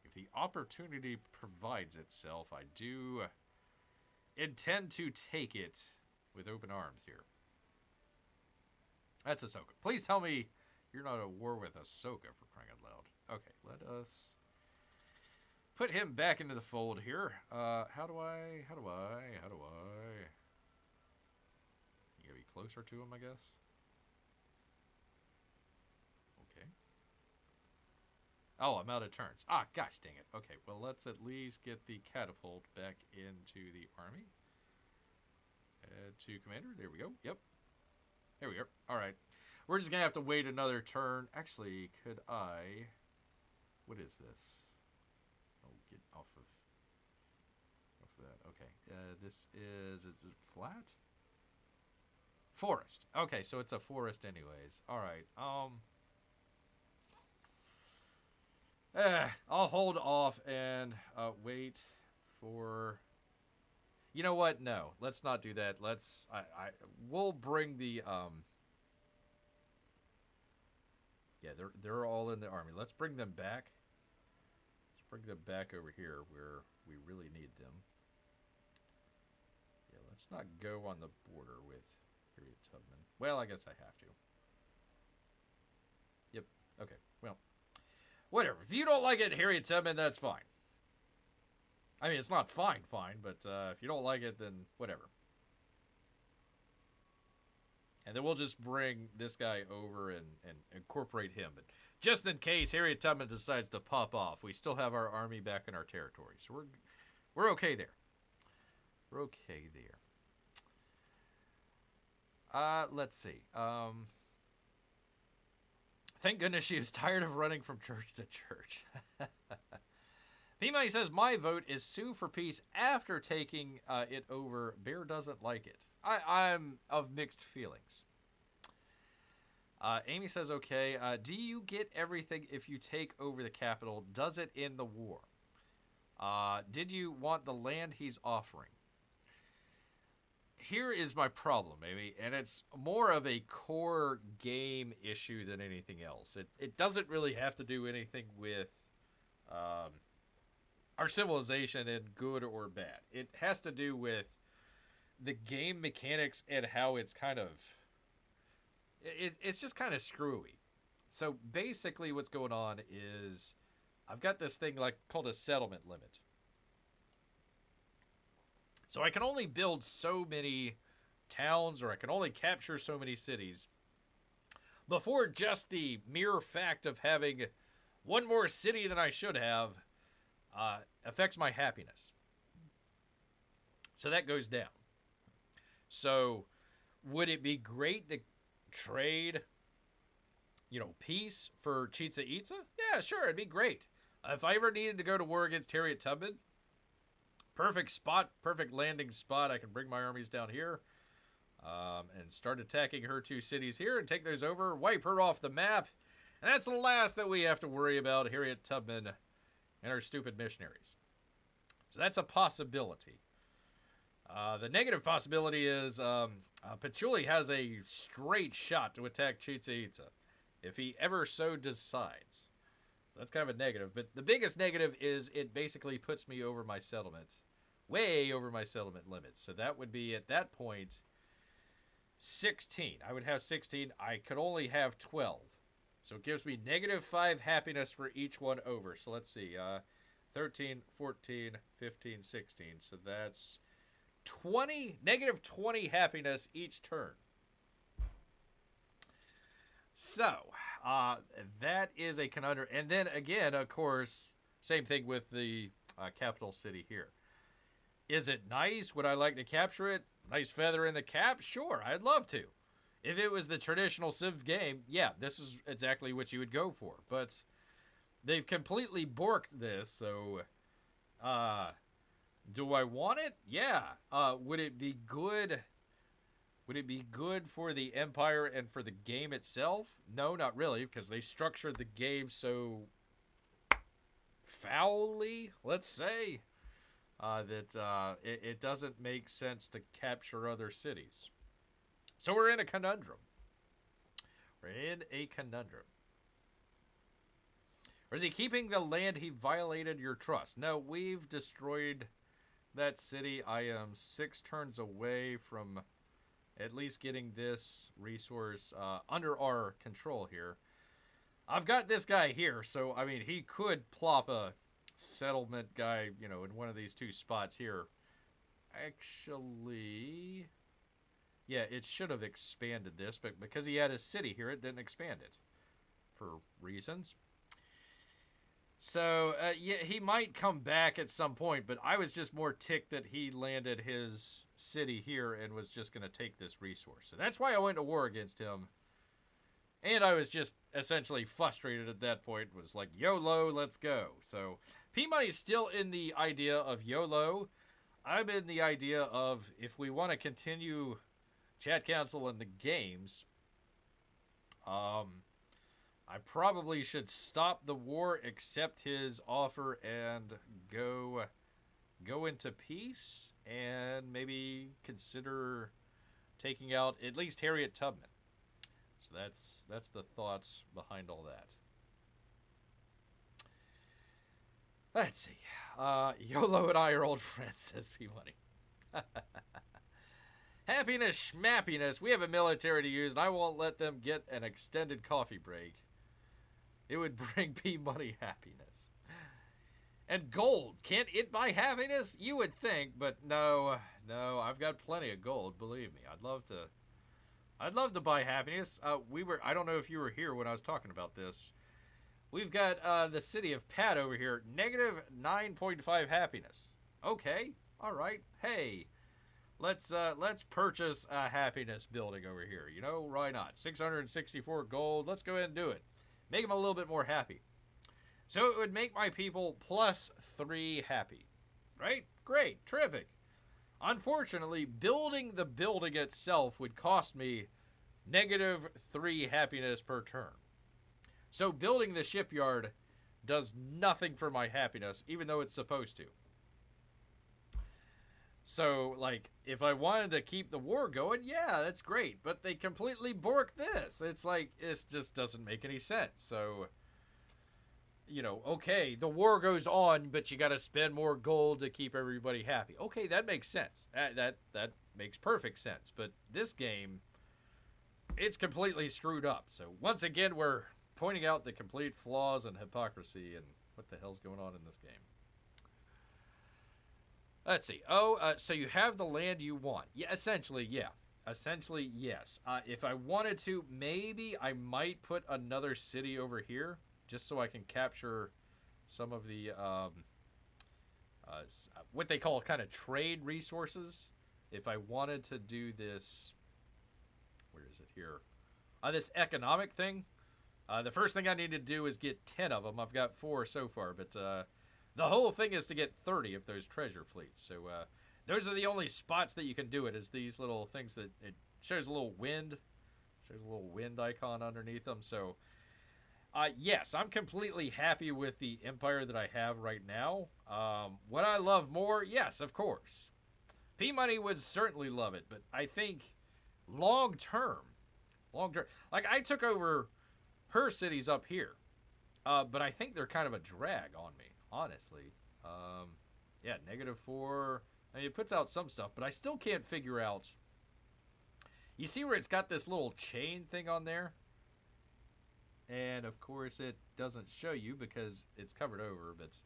if the opportunity provides itself, I do intend to take it with open arms here. That's Ahsoka. Please tell me you're not at war with Ahsoka for crying out loud. Okay, let us put him back into the fold here. How do I? You gotta be closer to him, I guess. Okay. Oh, I'm out of turns. Ah, gosh dang it. Okay, well, let's at least get the catapult back into the army. Add to commander. There we go. Yep. There we go. All right. We're just going to have to wait another turn. Actually, could I... What is this? Oh, get off of that. Okay. This is it flat? Forest. Okay, so it's a forest anyways. All right. I'll hold off and wait for... You know what? No, let's not do that. We'll bring the yeah, they're all in the army. Let's bring them back. Let's bring them back over here where we really need them. Yeah, let's not go on the border with Harriet Tubman. Well, I guess I have to. Yep. Okay. Well, whatever. If you don't like it, Harriet Tubman, that's fine. I mean, it's not fine, but if you don't like it, then whatever. And then we'll just bring this guy over and incorporate him. But just in case Harriet Tubman decides to pop off, we still have our army back in our territory. So we're okay there. We're okay there. Let's see. Thank goodness she is tired of running from church to church. P-Money says, my vote is sue for peace after taking it over. Bear doesn't like it. I'm of mixed feelings. Amy says, okay. Do you get everything if you take over the capital? Does it end the war? Did you want the land he's offering? Here is my problem, maybe, and it's more of a core game issue than anything else. It doesn't really have to do anything with... our civilization in good or bad. It has to do with the game mechanics and how it's kind of... It's just kind of screwy. So basically what's going on is I've got this thing like called a settlement limit. So I can only build so many towns, or I can only capture so many cities before just the mere fact of having one more city than I should have affects my happiness. So that goes down. So would it be great to trade, peace for Chichen Itza? Yeah, sure, it'd be great. If I ever needed to go to war against Harriet Tubman, perfect spot, perfect landing spot. I can bring my armies down here and start attacking her 2 cities here and take those over, wipe her off the map. And that's the last that we have to worry about, Harriet Tubman and her stupid missionaries. So that's a possibility. The negative possibility is Pachacuti has a straight shot to attack Chichen Itza if he ever so decides. So that's kind of a negative. But the biggest negative is it basically puts me over my settlement, way over my settlement limit. So that would be, at that point, 16. I would have 16. I could only have 12. So it gives me -5 happiness for each one over. So let's see. 13, 14, 15, 16. So that's -20 happiness each turn. So, that is a conundrum. And then again, of course, same thing with the capital city here. Is it nice? Would I like to capture it? Nice feather in the cap? Sure, I'd love to. If it was the traditional Civ game, yeah, this is exactly what you would go for. But they've completely borked this, so do I want it? Yeah. Would it be good? Would it be good for the Empire and for the game itself? No, not really, because they structured the game so foully, let's say, that it doesn't make sense to capture other cities. So we're in a conundrum. We're in a conundrum. Or is he keeping the land he violated your trust? No, we've destroyed that city. I am 6 turns away from at least getting this resource under our control here. I've got this guy here, so, I mean, he could plop a settlement guy, in one of these 2 spots here. Actually, yeah, it should have expanded this, but because he had a city here, it didn't expand it for reasons. So, yeah, he might come back at some point, but I was just more ticked that he landed his city here and was just going to take this resource. So that's why I went to war against him. And I was just essentially frustrated at that point. It was like, YOLO, let's go. So, P-Money's still in the idea of YOLO. I'm in the idea of, if we want to continue Chat Council and the games, I probably should stop the war, accept his offer, and go into peace, and maybe consider taking out at least Harriet Tubman. So that's the thoughts behind all that. Let's see. YOLO and I are old friends, says P-Money. Happiness, schmappiness. We have a military to use, and I won't let them get an extended coffee break. It would bring P-Money happiness. And gold. Can't it buy happiness? You would think, but no, I've got plenty of gold, believe me. I'd love to buy happiness. I don't know if you were here when I was talking about this. We've got the city of Pat over here, -9.5 happiness. Okay, all right. Hey, let's purchase a happiness building over here. Why not? 664 gold. Let's go ahead and do it. Make them a little bit more happy. So it would make my people +3 happy. Right? Great. Terrific. Unfortunately, building the building itself would cost me -3 happiness per turn. So building the shipyard does nothing for my happiness, even though it's supposed to. So, if I wanted to keep the war going, yeah, that's great. But they completely borked this. It's like, it just doesn't make any sense. So, okay, the war goes on, but you got to spend more gold to keep everybody happy. Okay, that makes sense. That makes perfect sense. But this game, it's completely screwed up. So, once again, we're pointing out the complete flaws and hypocrisy and what the hell's going on in this game. Let's see. Oh, so you have the land you want. Yeah, essentially, yeah. Essentially, yes. If I wanted to, maybe I might put another city over here just so I can capture some of the what they call kind of trade resources. If I wanted to do this, where is it here? This economic thing. The first thing I need to do is get 10 of them. I've got 4 so far, but the whole thing is to get 30 of those treasure fleets. So those are the only spots that you can do it, is these little things that it shows a little wind. Shows a little wind icon underneath them. So yes, I'm completely happy with the empire that I have right now. Would I love more? Yes, of course. P-Money would certainly love it, but I think long term, like I took over her cities up here, but I think they're kind of a drag on me, honestly. Yeah, -4. I mean, it puts out some stuff, but I still can't figure out. You see where it's got this little chain thing on there? And of course it doesn't show you because it's covered over, but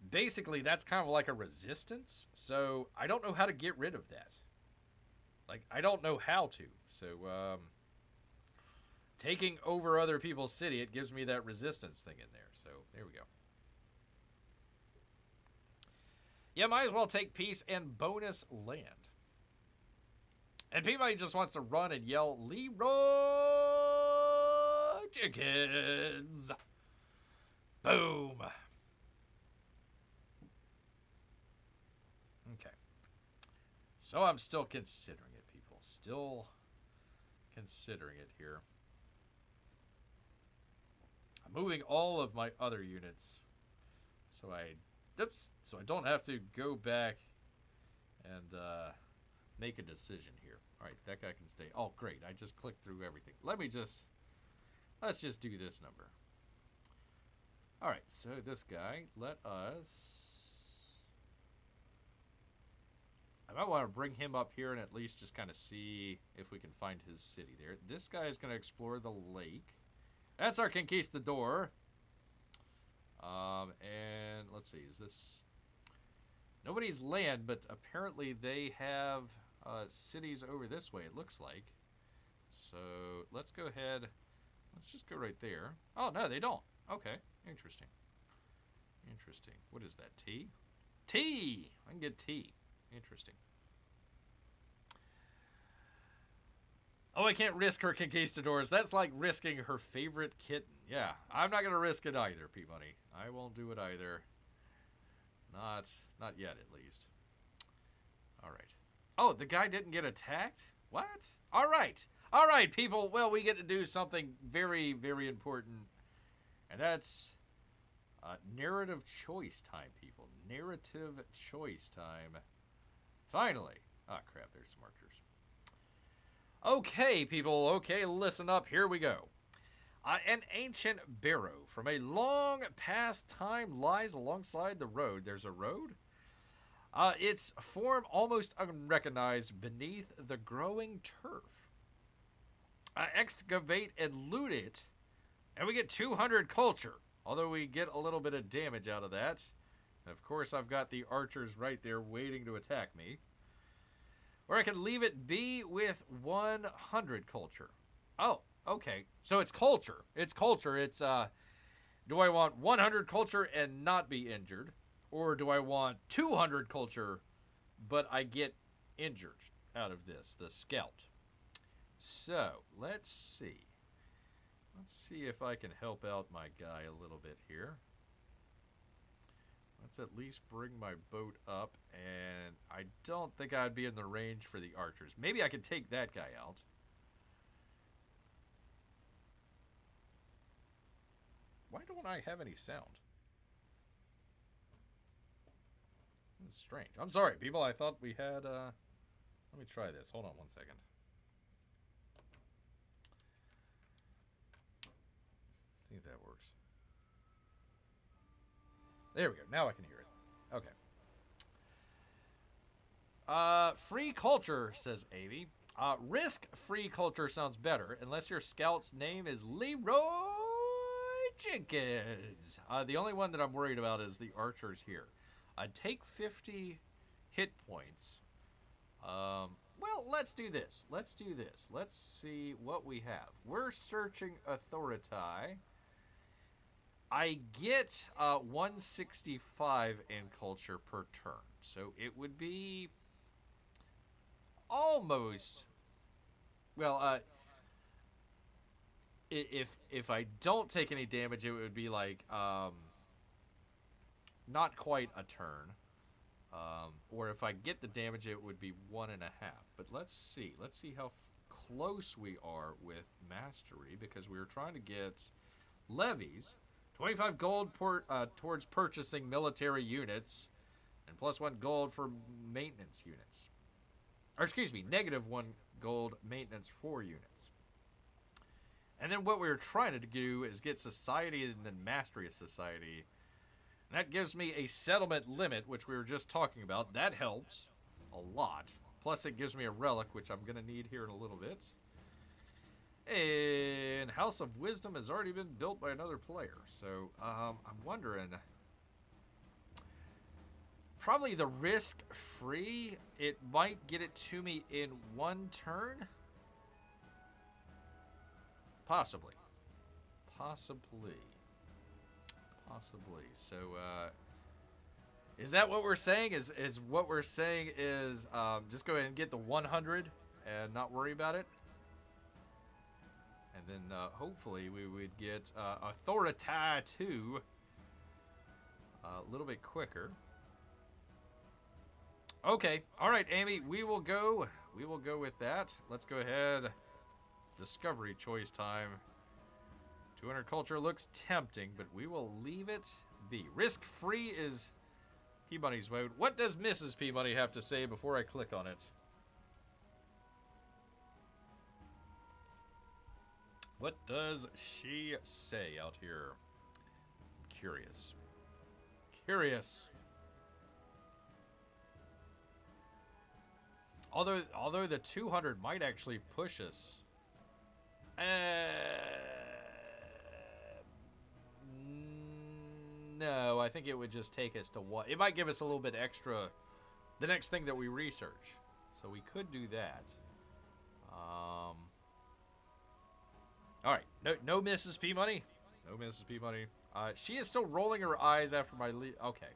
basically that's kind of like a resistance. So I don't know how to get rid of that. Like, I don't know how to. So taking over other people's city, it gives me that resistance thing in there. So there we go. Yeah, might as well take peace and bonus land. And P-Money just wants to run and yell, Leroy Chickens! Boom! Okay. So I'm still considering it, people. Still considering it here. I'm moving all of my other units so I don't have to go back and make a decision here. All right, that guy can stay. Oh, great. I just clicked through everything. Let's just do this number. All right, so this guy, I might want to bring him up here and at least just kind of see if we can find his city there. This guy is going to explore the lake. That's our conquistador. And let's see, is this nobody's land, but apparently they have cities over this way, it looks like. So let's go ahead. Let's just go right there. Oh, no, they don't. Okay, interesting. Interesting. What is that, tea? Tea! I can get tea. Interesting. Oh, I can't risk her conquistadors. That's like risking her favorite kitten. Yeah, I'm not going to risk it either, P-Money. I won't do it either. Not yet, at least. All right. Oh, the guy didn't get attacked? What? All right. All right, people. Well, we get to do something very, very important. And that's narrative choice time, people. Narrative choice time. Finally. Ah, crap. There's some archers. Okay, people. Okay, listen up. Here we go. An ancient barrow from a long past time lies alongside the road. There's a road? Its form almost unrecognized beneath the growing turf. Excavate and loot it, and we get 200 culture. Although we get a little bit of damage out of that. And of course, I've got the archers right there waiting to attack me. Or I can leave it be with 100 culture. Oh, okay. So it's culture. It's culture. It's, do I want 100 culture and not be injured? Or do I want 200 culture, but I get injured out of this, the scout? So, let's see. Let's see if I can help out my guy a little bit here. Let's at least bring my boat up, and I don't think I'd be in the range for the archers. Maybe I could take that guy out. Why don't I have any sound? That's strange. I'm sorry, people. I thought we had, let me try this. Hold on one second. See if that works. There we go. Now I can hear it. Okay. Free culture, says Avy. Risk-free culture sounds better, unless your scout's name is Leroy Jenkins. The only one that I'm worried about is the archers here. Take 50 hit points. Well, let's do this. Let's see what we have. We're searching Authority. I get 165 in culture per turn. So it would be almost... Well, if I don't take any damage, it would be like not quite a turn. Or if I get the damage, it would be 1.5. But let's see. Let's see how close we are with mastery, because we were trying to get levies. 25 gold towards purchasing military units, and +1 gold for maintenance units. Or excuse me, -1 gold maintenance for units. And then what we were trying to do is get society and then mastery of society. And that gives me a settlement limit, which we were just talking about. That helps a lot. Plus it gives me a relic, which I'm going to need here in a little bit. And House of Wisdom has already been built by another player. So I'm wondering... Probably the risk-free. It might get it to me in 1 turn. Possibly. So, is that what we're saying? Is what we're saying is just go ahead and get the 100 and not worry about it? And then hopefully we would get Authority 2 a little bit quicker. Okay, all right, Amy, we will go with that. Let's go ahead. Discovery choice time. 200 culture looks tempting, but we will leave it be. Risk-free is P-Money's vote. What does Mrs. P-Money have to say before I click on it? What does she say out here? I'm curious. Although the 200 might actually push us. No, I think it would just take us to what? It might give us a little bit extra the next thing that we research. So we could do that. All right. No Mrs. P-Money. No Mrs. P-Money. She is still rolling her eyes after my lead. Okay.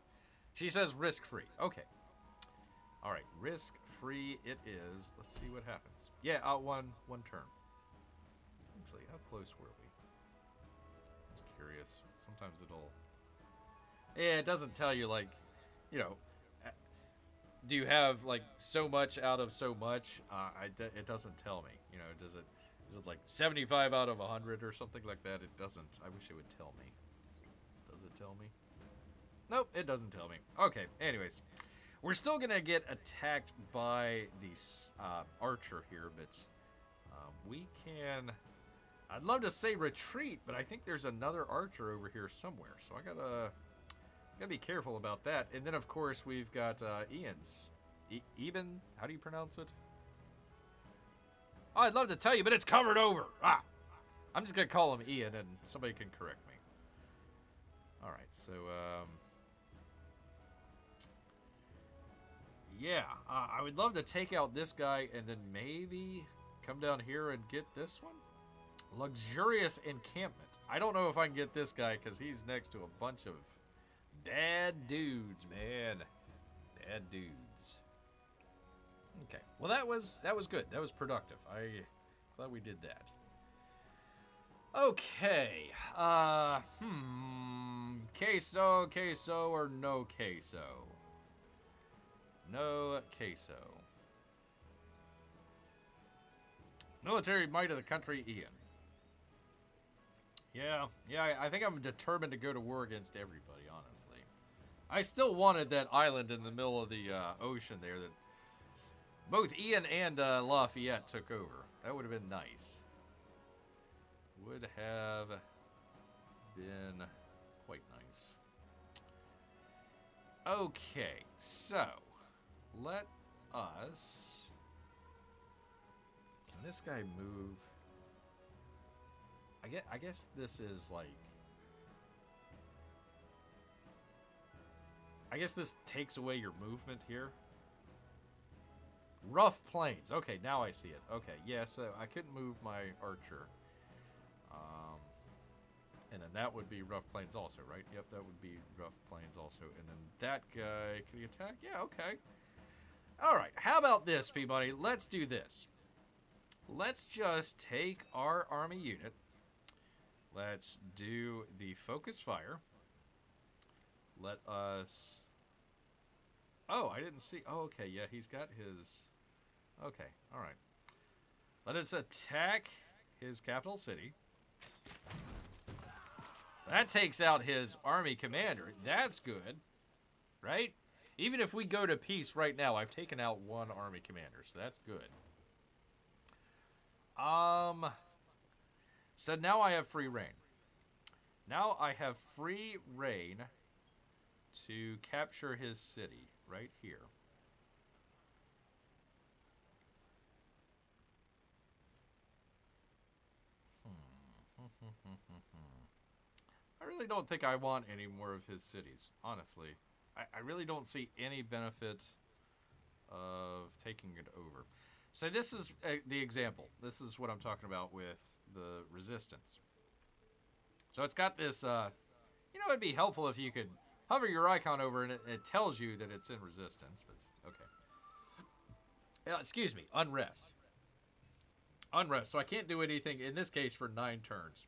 She says risk-free. Okay. All right. Risk-free it is. Let's see what happens. Yeah, one turn. Actually, how close were we? I was curious. Sometimes it'll... Yeah, it doesn't tell you, like, you know, do you have, like, so much out of so much? It doesn't tell me. You know, is it like 75 out of 100 or something like that? It doesn't. I wish it would tell me. Does it tell me? Nope, it doesn't tell me. Okay, anyways. We're still going to get attacked by the archer here, but we can... I'd love to say retreat, but I think there's another archer over here somewhere, so I gotta be careful about that. And then, of course, we've got Ian's. Eben? How do you pronounce it? Oh, I'd love to tell you, but it's covered over. I'm just going to call him Ian, and somebody can correct me. All right, so... yeah, I would love to take out this guy and then maybe come down here and get this one. Luxurious encampment. I don't know if I can get this guy because he's next to a bunch of bad dudes, man. Bad dudes. Okay. Well, that was good. That was productive. I'm glad we did that. Okay. Queso or no queso? No queso. Military might of the country, Ian. Yeah, I think I'm determined to go to war against everybody, honestly. I still wanted that island in the middle of the ocean there that both Ian and Lafayette took over. That would have been nice. Would have been quite nice. Okay, so let us this guy move? I guess this is like... I guess this takes away your movement here. Rough plains. Okay, now I see it. Okay, yeah, so I couldn't move my archer. And then that would be rough plains also, right? Yep, that would be rough plains also. And then that guy, can he attack? Yeah, okay. All right, how about this, Peabody? Let's do this. Let's just take our army unit. Let's do the focus fire. Let us... Oh, I didn't see... Oh, okay, yeah, he's got his... Okay, all right. Let us attack his capital city. That takes out his army commander. That's good, right? Even if we go to peace right now, I've taken out one army commander, so that's good. So now I have free reign. Now I have free reign to capture his city right here. I really don't think I want any more of his cities, honestly. I really don't see any benefit of taking it over. So this is the example. This is what I'm talking about with the resistance. So it's got this, you know, it'd be helpful if you could hover your icon over and it tells you that it's in resistance, but okay. Excuse me, unrest. Unrest, so I can't do anything, in this case, for 9 turns.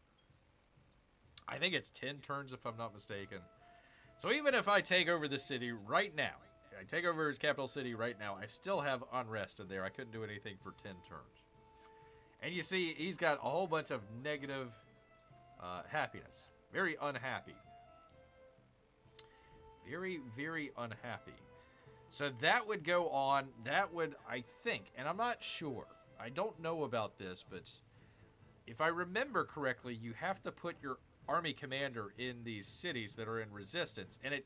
I think it's 10 turns if I'm not mistaken. So even if I take over the city right now, I take over his capital city right now, I still have unrest in there. I couldn't do anything for 10 turns. And you see, he's got a whole bunch of negative happiness. Very unhappy. Very, very unhappy. So that would go on, that would, I think, and I'm not sure. I don't know about this, but if I remember correctly, you have to put your army commander in these cities that are in resistance, and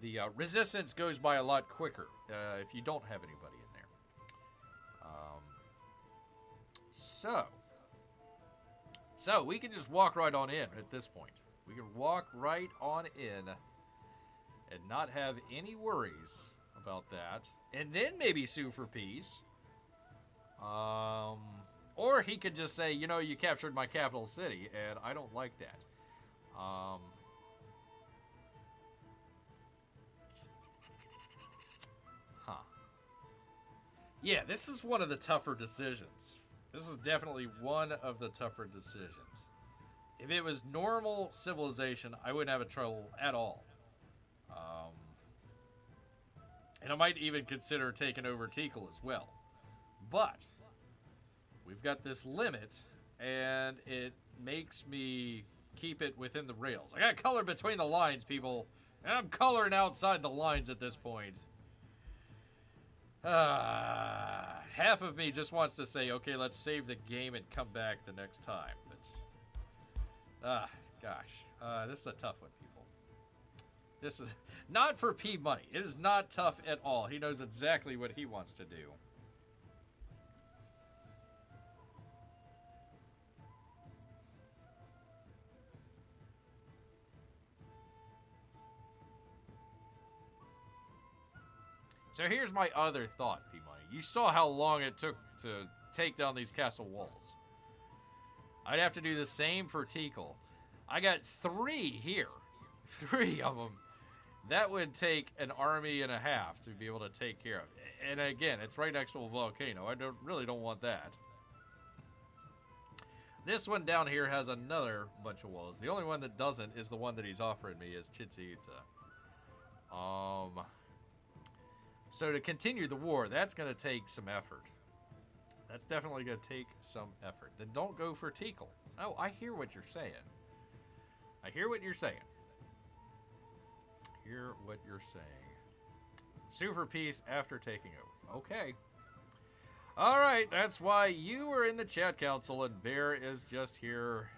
the resistance goes by a lot quicker if you don't have anybody in there. So we can just walk right on in at this point. We can walk right on in and not have any worries about that, and then maybe sue for peace. Or he could just say, you know, you captured my capital city, and I don't like that. Yeah, this is one of the tougher decisions. This is definitely one of the tougher decisions. If it was normal civilization, I wouldn't have a trouble at all. And I might even consider taking over Tikal as well. But we've got this limit, and it makes me keep it within the rails. I got color between the lines, people, and I'm coloring outside the lines at this point. Half of me just wants to say, okay, let's save the game and come back the next time. But, gosh, this is a tough one, people. This is not for P money. It is not tough at all. He knows exactly what he wants to do. So here's my other thought, P-Money. You saw how long it took to take down these castle walls. I'd have to do the same for Tikal. I got 3 here. 3 of them. That would take an army and a half to be able to take care of. And again, it's right next to a volcano. I really don't want that. This one down here has another bunch of walls. The only one that doesn't is the one that he's offering me is Chichen Itza. So to continue the war, that's going to take some effort. That's definitely going to take some effort. Then don't go for Tikal. Oh, I hear what you're saying. I hear what you're saying. Hear what you're saying. Sue for peace after taking over. Okay. All right, that's why you were in the chat council and Bear is just here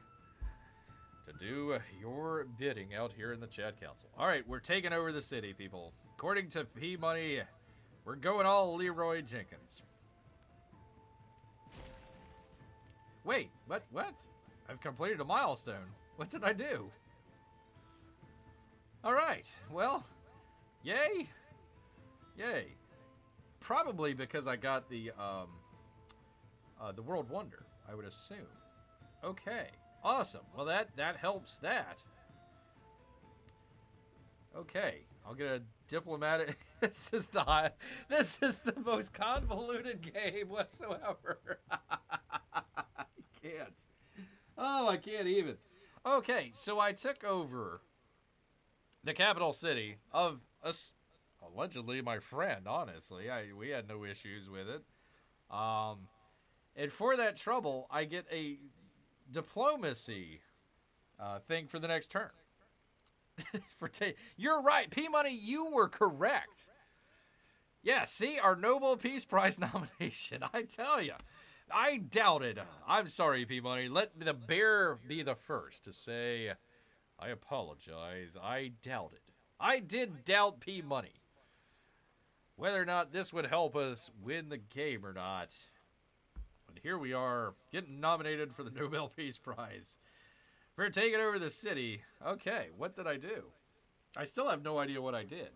to do your bidding out here in the chat council. All right, we're taking over the city, people. According to P-Money, we're going all Leroy Jenkins. Wait, what? I've completed a milestone. What did I do? All right, well, yay. Yay. Probably because I got the World Wonder, I would assume. Okay, awesome. Well, that helps that. Okay, I'll get a diplomatic. This is the most convoluted game whatsoever. I can't. Oh, I can't even. Okay, so I took over the capital city of allegedly my friend. Honestly, we had no issues with it. And for that trouble, I get a diplomacy thing for the next turn. You're right, P-Money, you were correct. Yeah, see, our Nobel Peace Prize nomination. I tell you, I doubted. I'm sorry, P-Money. Let the bear be the first to say, I apologize. I doubted. I did doubt P-Money. Whether or not this would help us win the game or not. But here we are, getting nominated for the Nobel Peace Prize. For taking over the city. Okay, what did I do? I still have no idea what I did.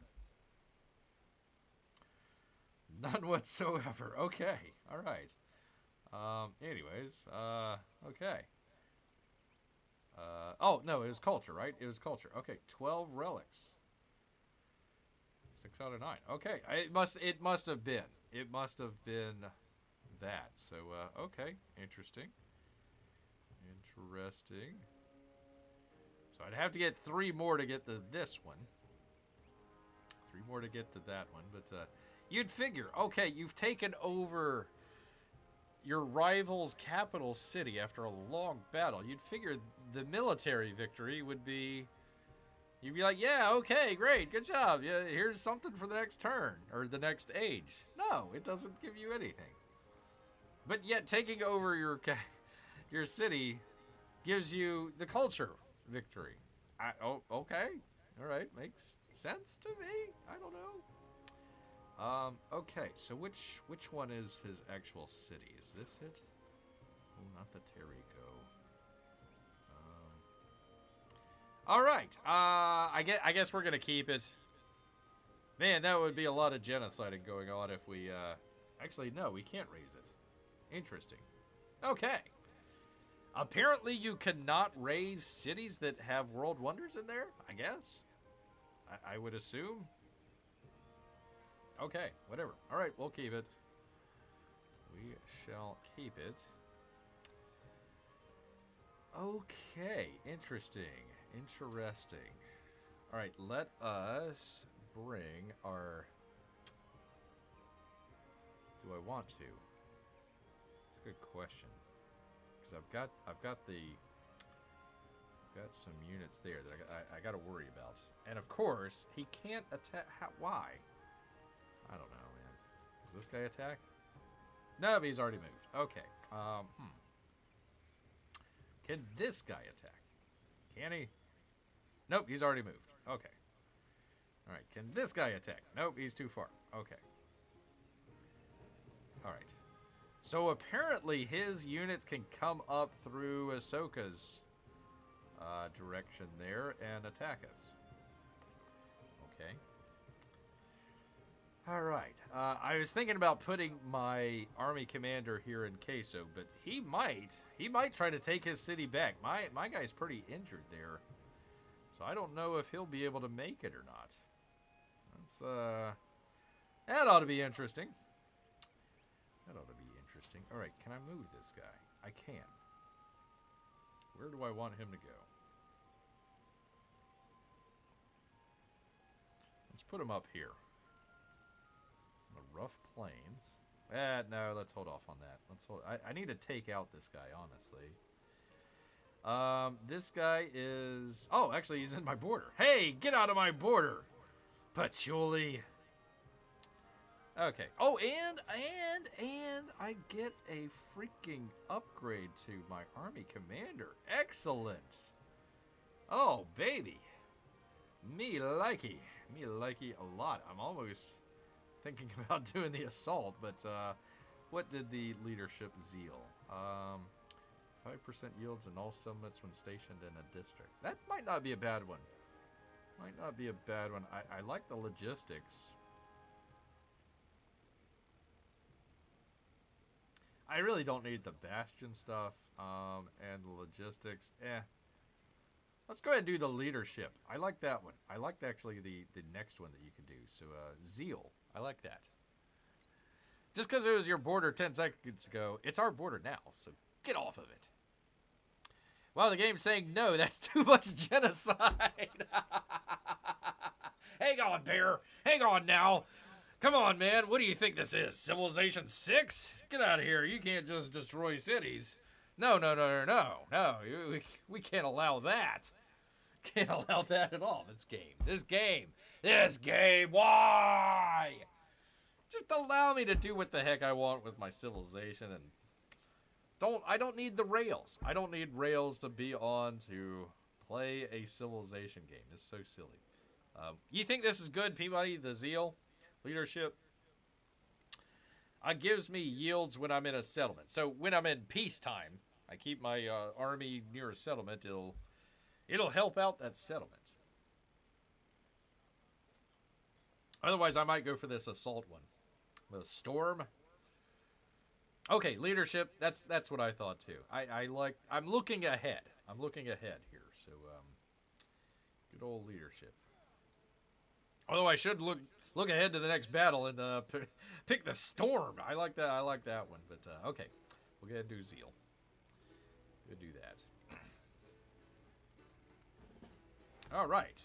None whatsoever. Okay, all right. Anyways, okay. Oh, no, it was culture, right? It was culture. Okay, 12 relics. 6 out of 9. Okay, it must have been. It must have been that. So, okay, interesting. Interesting. So I'd have to get 3 more to get to this one. 3 more to get to that one. But you'd figure, okay, you've taken over your rival's capital city after a long battle. You'd figure the military victory would be... You'd be like, yeah, okay, great, good job. Yeah, here's something for the next turn, or the next age. No, it doesn't give you anything. But yet, taking over your city gives you the culture victory. Okay, all right, makes sense to me. I don't know. Okay, so which one is his actual city? Is this it? Oh, not the Terrigo. All right. I guess we're gonna keep it. Man, that would be a lot of genociding going on if we. Actually, no, we can't raise it. Interesting. Okay. Apparently, you cannot raise cities that have world wonders in there. I guess. I would assume. Okay, whatever. All right, we'll keep it. We shall keep it. Okay, interesting. Interesting. All right, let us bring our... Do I want to? It's a good question. Because I've got some units there that I got to worry about. And of course, he can't attack. Why? I don't know, man. Does this guy attack? No, but he's already moved. Okay. Can this guy attack? Can he? Nope, he's already moved. Okay. All right. Can this guy attack? Nope, he's too far. Okay. All right. So apparently his units can come up through Ahsoka's direction there and attack us. Okay. All right. I was thinking about putting my army commander here in Queso, but he might try to take his city back. My guy's pretty injured there, so I don't know if he'll be able to make it or not. That ought to be interesting. That ought to be interesting. All right, can I move this guy? I can. Where do I want him to go? Let's put him up here. The rough plains. No, let's hold off on that. I need to take out this guy, honestly. This guy is... Oh, actually, he's in my border. Hey, get out of my border! Patchouli. Okay. Oh, and I get a freaking upgrade to my army commander. Excellent. Oh, baby. Me likey a lot. I'm almost thinking about doing the assault, but what did the leadership zeal? 5% yields in all settlements when stationed in a district. That might not be a bad one. Might not be a bad one. I like the logistics. I really don't need the bastion stuff and the logistics. Let's go ahead and do the leadership. I like that one. I liked actually the next one that you could do. So zeal. I like that. Just because it was your border 10 seconds ago, it's our border now. So get off of it. Wow, the game's saying no. That's too much genocide. Hang on, Bear. Hang on now. Come on, man. What do you think this is? Civilization 6? Get out of here. You can't just destroy cities. No. We can't allow that. Can't allow that at all. This game. Why? Just allow me to do what the heck I want with my civilization, and I don't need the rails. I don't need rails to be on to play a civilization game. It's so silly. You think this is good, Peabody? The zeal? Leadership gives me yields when I'm in a settlement. So when I'm in peacetime, I keep my army near a settlement. It'll help out that settlement. Otherwise, I might go for this assault one. The storm. Okay, leadership. That's what I thought too. I'm looking ahead. I'm looking ahead here. So good old leadership. Although I should look ahead to the next battle and pick the storm. I like that. I like that one. But okay, we'll go ahead and do zeal. We'll do that. All right.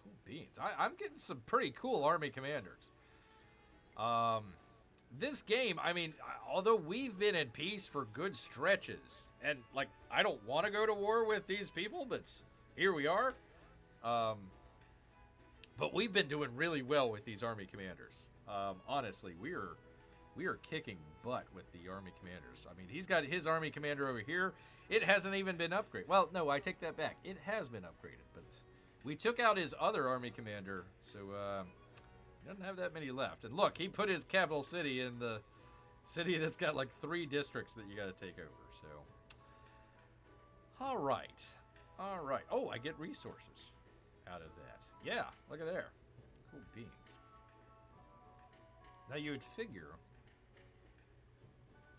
Cool beans. I'm getting some pretty cool army commanders. This game, I mean, although we've been in peace for good stretches, and like I don't want to go to war with these people, but here we are. But we've been doing really well with these army commanders. Honestly, we are kicking butt with the army commanders. I mean, he's got his army commander over here. It hasn't even been upgraded. Well, no, I take that back. It has been upgraded, but we took out his other army commander, so he doesn't have that many left. And look, he put his capital city in the city that's got like 3 districts that you got to take over. So, all right. Oh, I get resources out of that. Yeah, look at there. Cool beans. Now you would figure.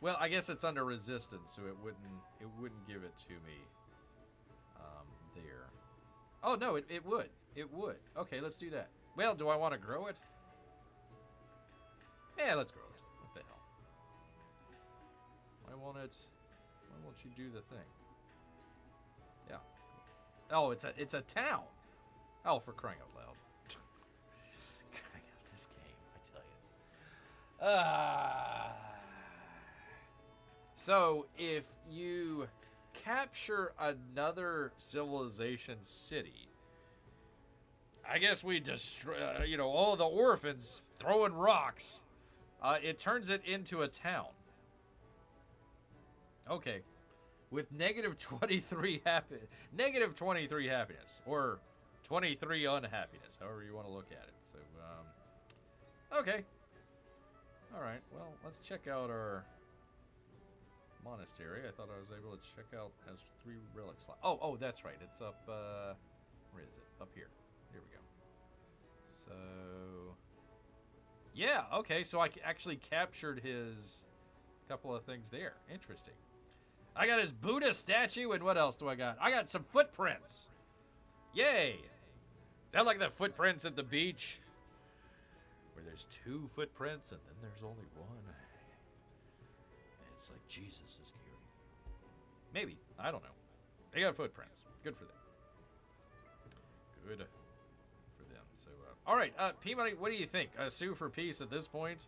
Well, I guess it's under resistance, so it wouldn't give it to me there. Oh no, it would. It would. Okay, let's do that. Well, do I want to grow it? Yeah, let's grow it. What the hell? Why won't you do the thing? Yeah. Oh, it's a town. Oh, for crying out loud. Crying out this game, I tell you. So, if you capture another civilization city, I guess we destroy, all the orphans throwing rocks. It turns it into a town. Okay. With negative 23 happiness, or 23 unhappiness, however you want to look at it. So, okay. All right. Well, let's check out our monastery. I thought I was able to check out. Has 3 relic slots. Oh, that's right. It's up. Where is it? Up here. Here we go. So, yeah. Okay. So I actually captured his couple of things there. Interesting. I got his Buddha statue, and what else do I got? I got some footprints. Yay! Is that like the footprints at the beach? Where there's 2 footprints, and then there's only 1. It's like Jesus is carrying you. Maybe. I don't know. They got footprints. Good for them. Good for them. So, all right. Peabody, what do you think? Sue for peace at this point?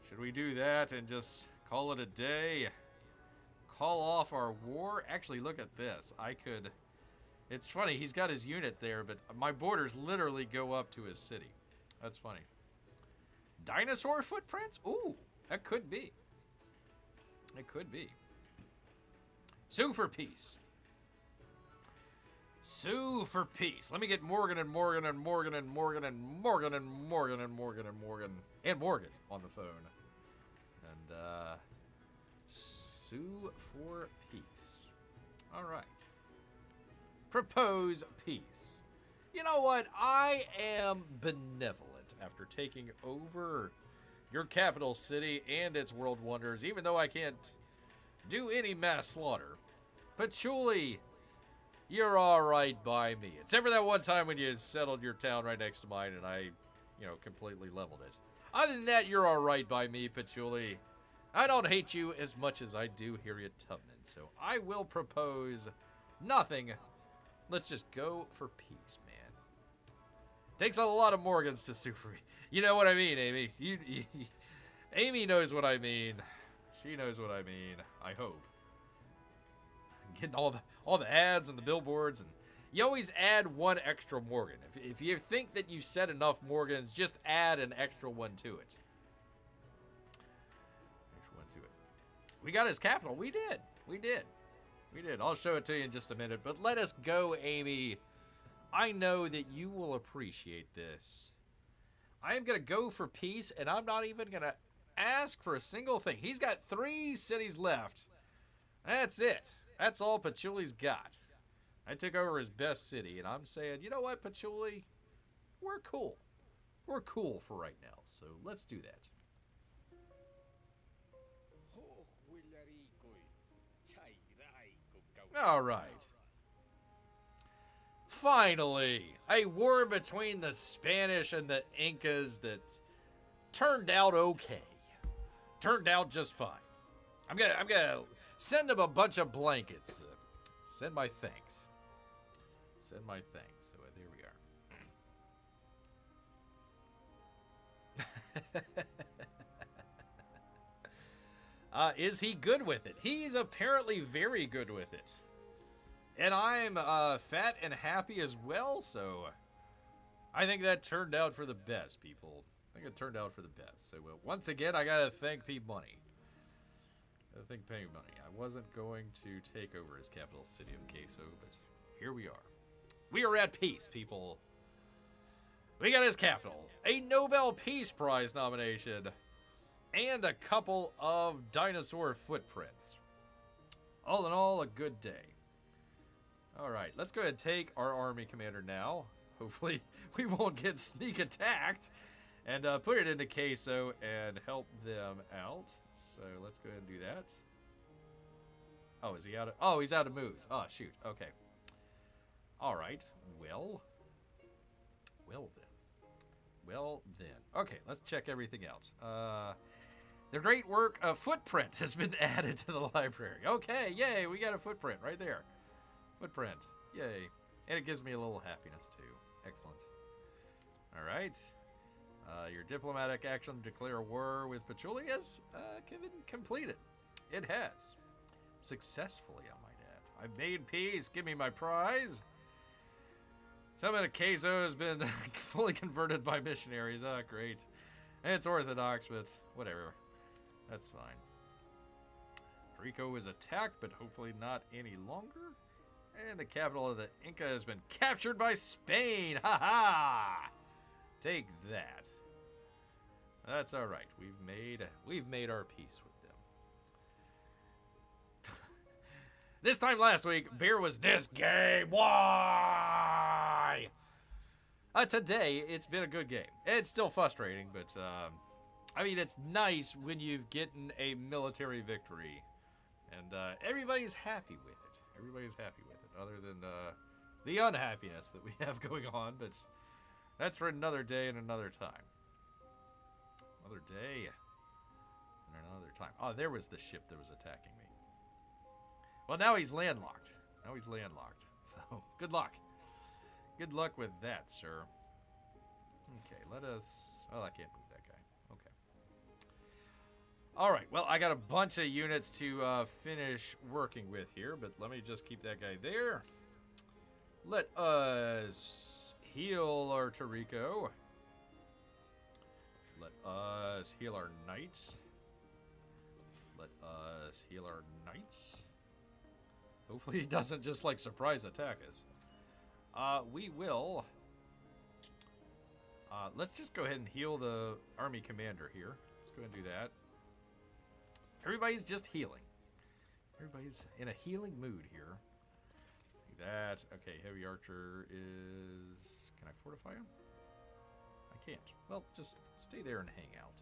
Should we do that and just call it a day? Call off our war? Actually, look at this. It's funny, he's got his unit there, but my borders literally go up to his city. That's funny. Dinosaur footprints? Ooh, that could be. It could be. Sue for peace. Sue for peace. Let me get Morgan and Morgan and Morgan and Morgan and Morgan and Morgan and Morgan and Morgan and Morgan on the phone. And, Sue for peace. All right. Propose peace. You know what? I am benevolent after taking over your capital city and its world wonders, even though I can't do any mass slaughter. Pachacuti, you're all right by me. Except for that one time when you settled your town right next to mine and I, completely leveled it. Other than that, you're all right by me, Pachacuti. I don't hate you as much as I do Harriet Tubman, so I will propose nothing. Let's just go for peace, man. Takes a lot of Morgans to sue for me. You know what I mean, Amy. Amy knows what I mean. She knows what I mean. I hope. Getting all the ads and the billboards, and you always add one extra Morgan. If you think that you said enough Morgans, just add an extra one to it. We got his capital. We did. I'll show it to you in just a minute, but let us go, Amy. I know that you will appreciate this. I am going to go for peace, and I'm not even going to ask for a single thing. He's got 3 cities left. That's it. That's all Pachaculi's got. I took over his best city, and I'm saying, you know what, Pachacuti? We're cool. We're cool for right now, so let's do that. All right. Finally, a war between the Spanish and the Incas that turned out okay. Turned out just fine. I'm gonna send them a bunch of blankets. Send my thanks. Send my thanks. So there we are. Is he good with it? He's apparently very good with it. And I'm fat and happy as well, so I think that turned out for the best, people. I think it turned out for the best. So once again, I gotta thank P Money. I think P Money. I wasn't going to take over his capital city of Queso, but here we are. We are at peace, people. We got his capital, a Nobel Peace Prize nomination, and a couple of dinosaur footprints. All in all, a good day. All right, let's go ahead and take our army commander now. Hopefully, we won't get sneak attacked. And put it into Queso and help them out. So let's go ahead and do that. Oh, is he out of... Oh, he's out of moves. Oh, shoot. Okay. All right. Well then. Okay, let's check everything else. The great work of footprint has been added to the library. Okay, yay, we got a footprint right there. Footprint, yay. And it gives me a little happiness too. Excellent. All right. Your diplomatic action to declare war with Pachacuti has been completed. It has. Successfully, I might add. I made peace. Give me my prize. Some of the queso has been fully converted by missionaries. Ah, great. It's Orthodox, but whatever. That's fine. Rico is attacked, but hopefully not any longer. And the capital of the Inca has been captured by Spain. Ha ha! Take that. That's all right. We've made our peace with them. This time last week, beer was this game. Why? Today, it's been a good game. It's still frustrating, but I mean, it's nice when you've gotten a military victory, and everybody's happy with it. Everybody's happy with it, other than the unhappiness that we have going on. But that's for another day and another time. Another day and another time. Oh, there was the ship that was attacking me. Well, now he's landlocked. So, good luck. Good luck with that, sir. Okay, let us... Oh, I can't move that guy. Okay. All right, well, I got a bunch of units to finish working with here, but let me just keep that guy there. Let us heal our Tarico. Let us heal our knights. Hopefully he doesn't just, like, surprise attack us. We will... let's just go ahead and heal the army commander here. Let's go ahead and do that. Everybody's just healing. Everybody's in a healing mood here. Like that. Okay, heavy archer is... Can I fortify him? I can't. Well, just stay there and hang out.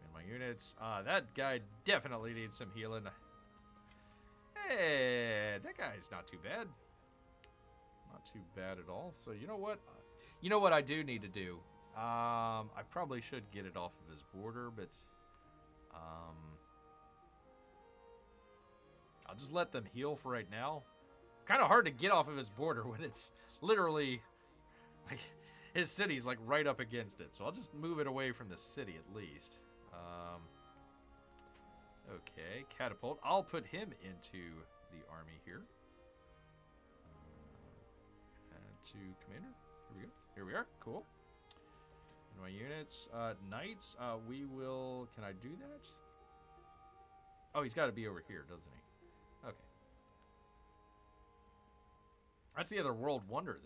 And my units. That guy definitely needs some healing. Hey, that guy's not too bad. Not too bad at all. So you know what? You know what I do need to do? I probably should get it off of his border, but I'll just let them heal for right now. Kind of hard to get off of his border when it's literally like his city's like right up against it. So I'll just move it away from the city at least. Okay, catapult. I'll put him into the army here. Add to commander. Here we go. Here we are. Cool. And my units. Knights. We will... Can I do that? Oh, he's got to be over here, doesn't he? Okay. That's the other world wonder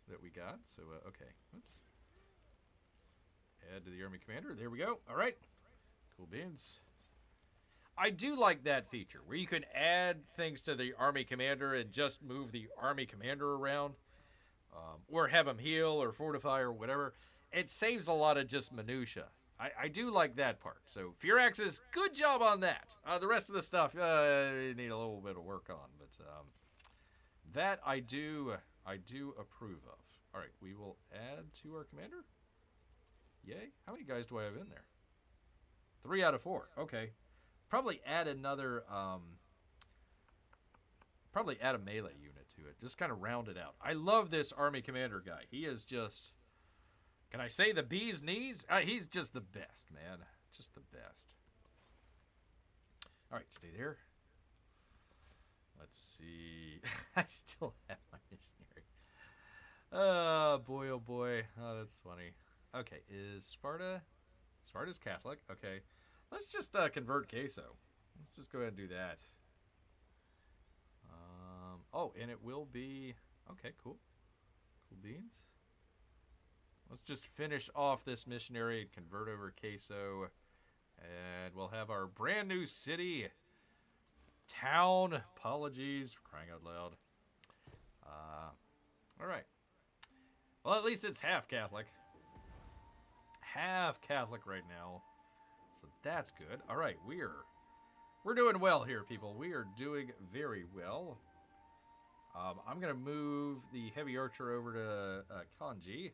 that we got. So, okay. Oops. Add to the army commander. There we go. All right. Cool beans. I do like that feature where you can add things to the army commander and just move the army commander around, or have him heal or fortify or whatever. It saves a lot of just minutia. I do like that part. So Furaxis, good job on that. The rest of the stuff you need a little bit of work on, but that I do approve of. All right, we will add to our commander. Yay! How many guys do I have in there? 3 out of 4. Okay. Probably add another, probably add a melee unit to it. Just kind of round it out. I love this army commander guy. He is just, can I say the bee's knees? He's just the best, man. Just the best. All right, stay there. Let's see. I still have my missionary. Oh, boy, oh, boy. Oh, that's funny. Okay, is Sparta? Sparta's Catholic. Okay. Let's just convert queso. Let's just go ahead and do that. Oh, and it will be... Okay, cool. Cool beans. Let's just finish off this missionary and convert over queso. And we'll have our brand new city. Town. Apologies for crying out loud. All right. Well, at least it's half Catholic. Half Catholic right now. So that's good. All right, we're doing well here, people. We are doing very well. I'm going to move the heavy archer over to Kanji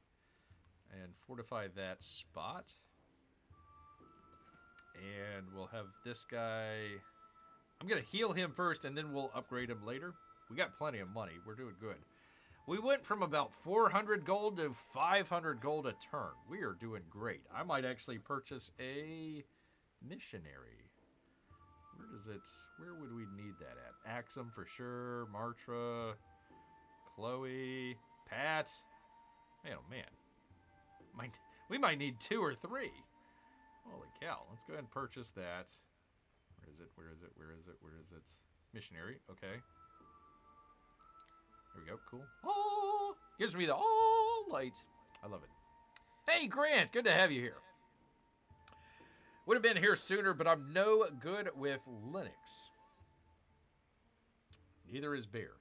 and fortify that spot. And we'll have this guy... I'm going to heal him first, and then we'll upgrade him later. We got plenty of money. We're doing good. We went from about 400 gold to 500 gold a turn. We are doing great. I might actually purchase a... missionary. Where would we need that at? Axum for sure. Martra. Chloe. Pat. Man, oh man. We might need 2 or 3. Holy cow. Let's go ahead and purchase that. Where is it? Where is it? Where is it? Where is it? Missionary. Okay. There we go. Cool. Oh! Gives me the oh light. I love it. Hey, Grant. Good to have you here. Would have been here sooner, but I'm no good with Linux. Neither is Bear.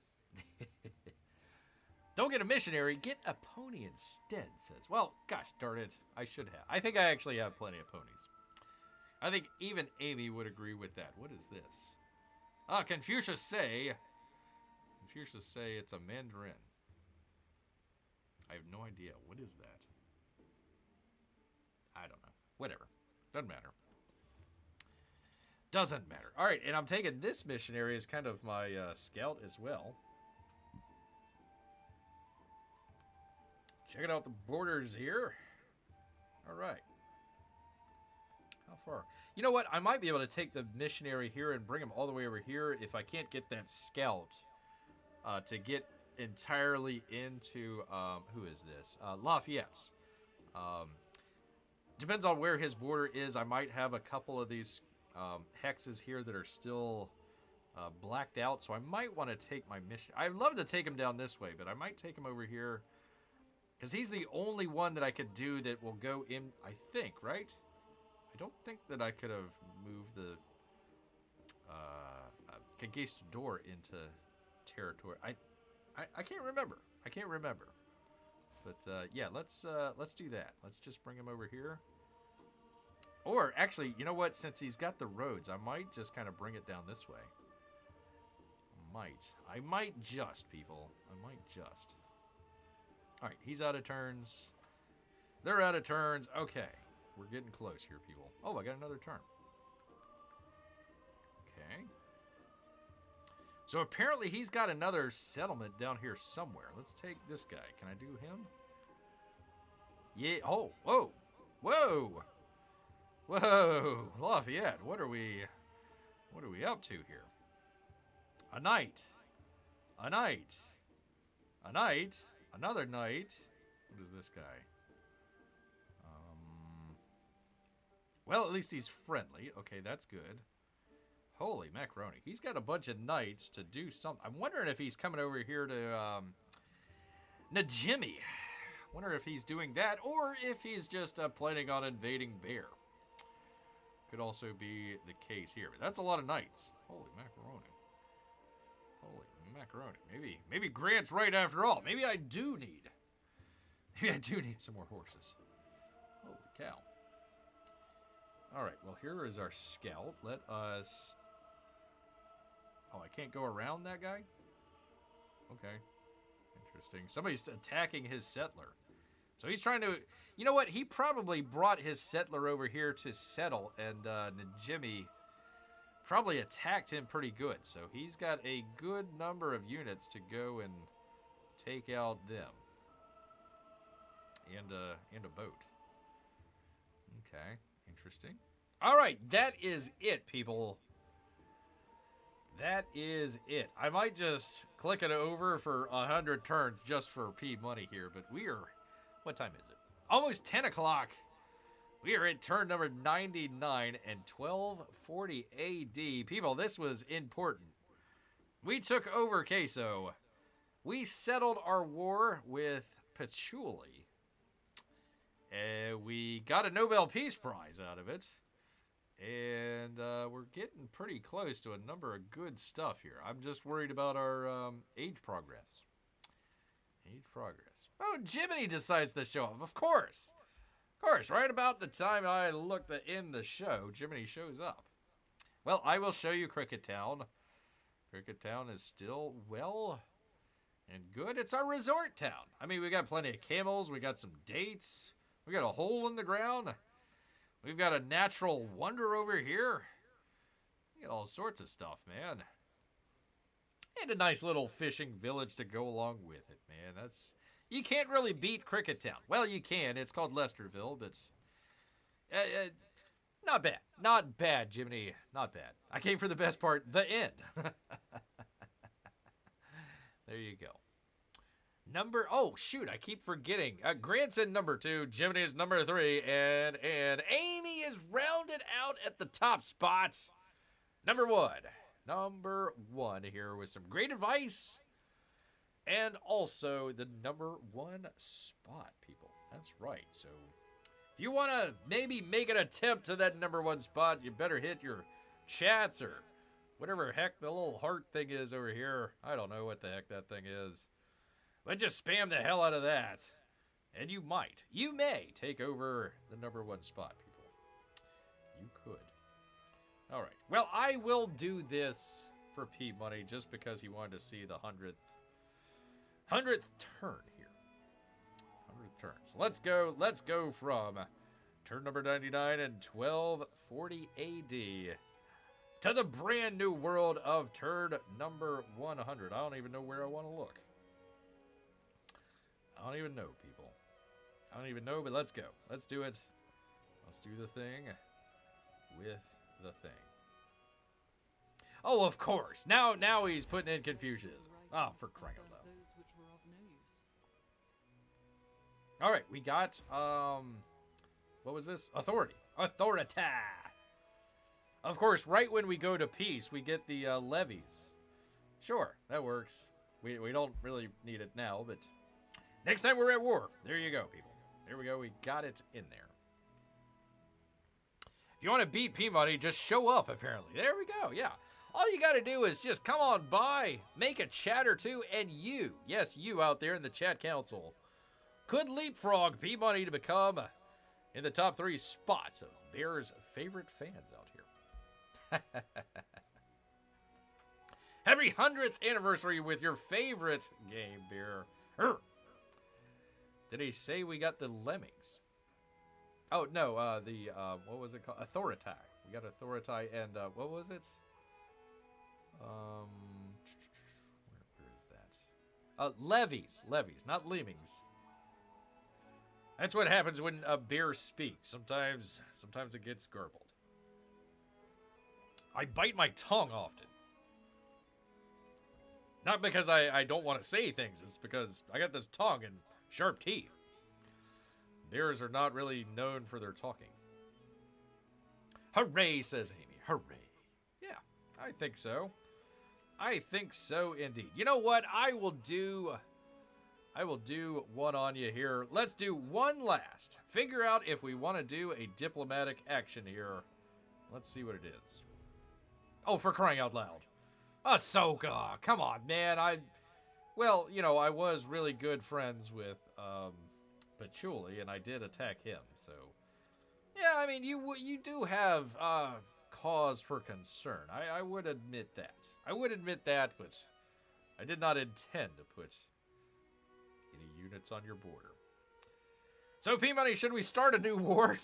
Don't get a missionary, get a pony instead, says. Well, gosh darn it, I should have. I think I actually have plenty of ponies. I think even Amy would agree with that. What is this? Confucius say it's a mandarin. I have no idea. What is that? I don't know. Whatever. Doesn't matter. Doesn't matter. All right, and I'm taking this missionary as kind of my scout as well. Checking out the borders here. All right. How far? You know what? I might be able to take the missionary here and bring him all the way over here if I can't get that scout to get entirely into, who is this? Lafayette. Depends on where his border is. I might have a couple of these hexes here that are still blacked out, so I might want to take my mission. I'd love to take him down this way, but I might take him over here because he's the only one that I could do that will go in, I think, right? I don't think that I could have moved the conquistador into territory. I can't remember. I can't remember. But yeah, let's do that. Let's just bring him over here. Or actually, you know what? Since he's got the roads, I might just kind of bring it down this way. I might just, people. I might just. All right, he's out of turns. They're out of turns. Okay, we're getting close here, people. Oh, I got another turn. Okay. So apparently he's got another settlement down here somewhere. Let's take this guy. Can I do him? Yeah. Oh, whoa. Whoa. Whoa. Lafayette, what are we up to here? A knight. A knight. A knight. Another knight. What is this guy? Well, at least he's friendly. Okay, that's good. Holy macaroni. He's got a bunch of knights to do something. I'm wondering if he's coming over here to Najimi. Wonder if he's doing that or if he's just planning on invading Bear. Could also be the case here. But that's a lot of knights. Holy macaroni. Holy macaroni. Maybe Grant's right after all. Maybe I do need some more horses. Holy cow. All right, well, here is our scout. Let us... Oh, I can't go around that guy? Okay. Interesting. Somebody's attacking his settler. So he's trying to... You know what? He probably brought his settler over here to settle, and Najimi probably attacked him pretty good. So he's got a good number of units to go and take out them. And a boat. Okay. Interesting. All right, that is it, people. That is it. I might just click it over for 100 turns just for P money here, but we are... What time is it? Almost 10 o'clock. We are at turn number 99 and 1240 AD. People, this was important. We took over Queso. We settled our war with Pachacuti. We got a Nobel Peace Prize out of it. And we're getting pretty close to a number of good stuff here. I'm just worried about our age progress. Age progress. Oh, Jiminy decides to show up. Of course. Of course, right about the time I look to end the show, Jiminy shows up. Well, I will show you Cricket Town. Cricket Town is still well and good. It's our resort town. I mean, we got plenty of camels. We got some dates. We got a hole in the ground. We've got a natural wonder over here. We got all sorts of stuff, man. And a nice little fishing village to go along with it, man. That's... You can't really beat Cricket Town. Well, you can. It's called Lesterville, but... not bad. Not bad, Jiminy. Not bad. I came for the best part, the end. There you go. Oh, shoot, I keep forgetting. Grant's in number 2, Jiminy is number 3, and Amy is rounded out at the top spots. Number 1. Number 1 here with some great advice. And also the number 1 spot, people. That's right. So if you want to maybe make an attempt to that number 1 spot, you better hit your chats or whatever heck the little heart thing is over here. I don't know what the heck that thing is. But just spam the hell out of that. And you may take over the number 1 spot, people. You could. All right. Well, I will do this for P Money just because he wanted to see the 100th turn here. 100th turn. So let's go from turn number 99 and 1240 AD to the brand new world of turn number 100. I don't even know where I want to look. I don't even know, people. I don't even know, but let's go. Let's do it. Let's do the thing with the thing. Oh, of course. Now he's putting in Confucianism. Oh, for crying out loud. All right, we got, what was this? Authority. Authorita. Of course, right when we go to peace, we get the levies. Sure, that works. We don't really need it now, but next time we're at war. There you go, people. There we go. We got it in there. If you want to beat P-Money, just show up, apparently. There we go, yeah. All you got to do is just come on by, make a chat or two, and you, yes, you out there in the chat council, could leapfrog Peabody to become in the top 3 spots of Bear's favorite fans out here. Happy 100th anniversary with your favorite game, Bear. Did he say we got the lemmings? Oh, no, what was it called? Authority. We got Authority and, what was it? Where is that? Levies, not lemmings. That's what happens when a bear speaks. Sometimes it gets garbled. I bite my tongue often. Not because I don't want to say things. It's because I got this tongue and sharp teeth. Bears are not really known for their talking. Hooray, says Amy. Hooray. Yeah, I think so. I think so indeed. You know what? I will do one on you here. Let's do one last. Figure out if we want to do a diplomatic action here. Let's see what it is. Oh, for crying out loud. Ahsoka. Come on, man. I was really good friends with Pachacuti, and I did attack him. So, yeah, I mean, you do have cause for concern. I would admit that. But I did not intend to put any units on your border. So, P-Money, should we start a new war?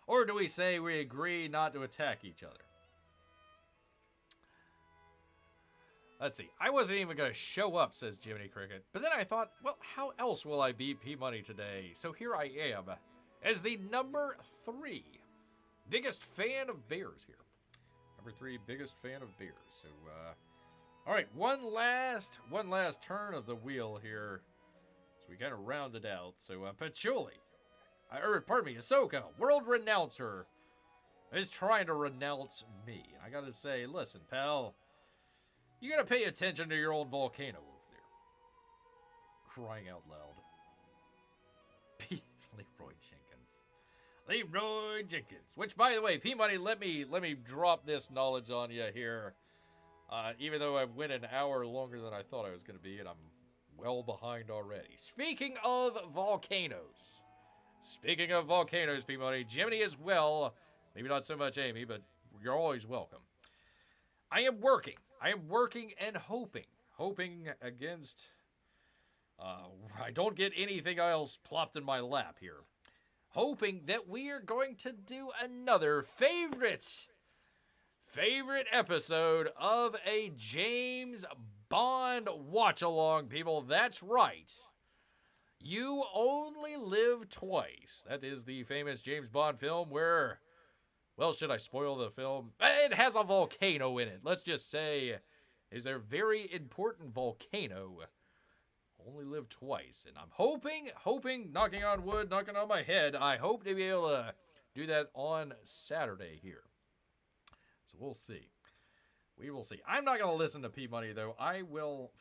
Or do we say we agree not to attack each other? Let's see. I wasn't even going to show up, says Jiminy Cricket. But then I thought, well, how else will I beat P-Money today? So here I am as the number 3 biggest fan of bears here. Number 3 biggest fan of bears. So, all right, one last turn of the wheel here. So we kind of round it out. So, Pachacuti. Ahsoka, world renouncer, is trying to renounce me. I gotta say, listen, pal, you gotta pay attention to your own volcano over there. Crying out loud. Leroy Jenkins. Which, by the way, P-Money, let me drop this knowledge on you here. Even though I've went an hour longer than I thought I was gonna be, and I'm well behind already. Speaking of volcanoes, P-Money, Jiminy as well. Maybe not so much Amy, but you're always welcome. I am working and hoping against, I don't get anything else plopped in my lap here. Hoping that we are going to do another favorite episode of a James Bond watch-along, people. That's right. You Only Live Twice. That is the famous James Bond film where, well, should I spoil the film? It has a volcano in it. Let's just say is a very important volcano. Only live twice. And I'm hoping, knocking on wood, knocking on my head, I hope to be able to do that on Saturday here. So we'll see. We will see. I'm not going to listen to P-Money, though. I will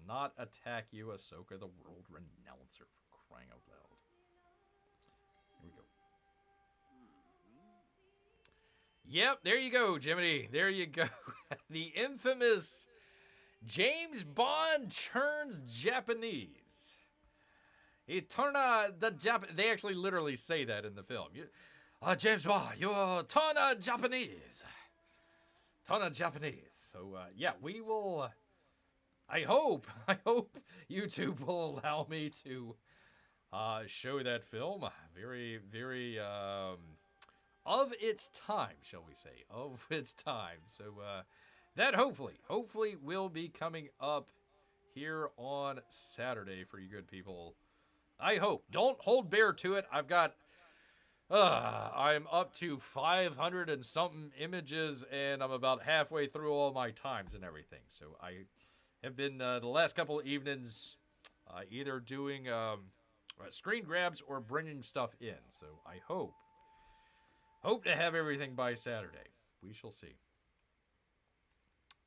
not attack you, Ahsoka, the world renouncer, for crying out loud. Here we go. Yep, there you go, Jiminy. There you go. The infamous James Bond turns Japanese. He turn they actually literally say that in the film. James Bond, you turn Japanese. Turn Japanese. So, yeah, we will... I hope YouTube will allow me to show that film. Very, very of its time, shall we say. Of its time. So that hopefully will be coming up here on Saturday for you good people. I hope. Don't hold Bear to it. I've got... I'm up to 500 and something images, and I'm about halfway through all my times and everything. So I... have been the last couple of evenings either doing screen grabs or bringing stuff in. So I hope to have everything by Saturday. We shall see.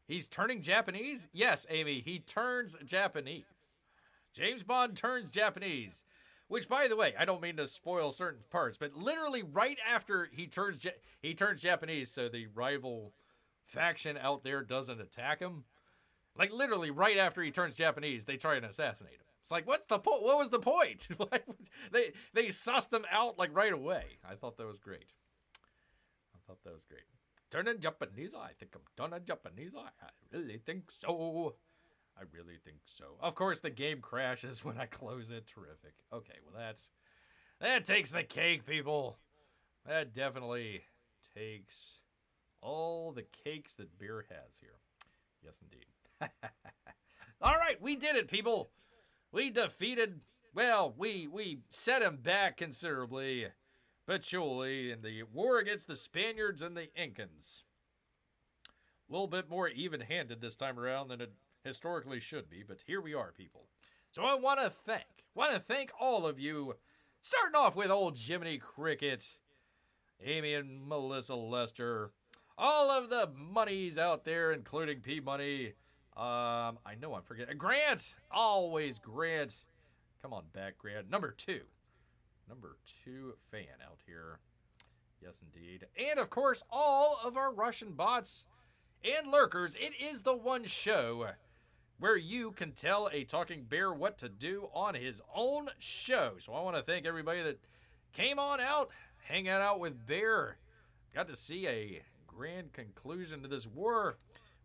He's turning Japanese? Yes, Amy, he turns Japanese. James Bond turns Japanese. Which, by the way, I don't mean to spoil certain parts, but literally right after he turns Japanese, so the rival faction out there doesn't attack him. Like literally right after he turns Japanese, they try and assassinate him. It's like, what's the point? What was the point? they sussed him out like right away. I thought that was great. Turning Japanese, I think I'm turning Japanese. I really think so. Of course, the game crashes when I close it. Terrific. Okay, well that takes the cake, people. That definitely takes all the cakes that beer has here. Yes, indeed. All right, we did it, people. We defeated. Well, we set him back considerably, but surely in the war against the Spaniards and the Incans. A little bit more even-handed this time around than it historically should be, but here we are, people. So I want to thank all of you, starting off with old Jiminy Cricket, Amy and Melissa Lester, all of the monies out there, including P-Money. I know I'm forgetting. Grant! Always Grant. Come on back, Grant. Number two fan out here. Yes, indeed. And, of course, all of our Russian bots and lurkers. It is the one show where you can tell a talking bear what to do on his own show. So I want to thank everybody that came on out, hanging out with Bear. Got to see a grand conclusion to this war.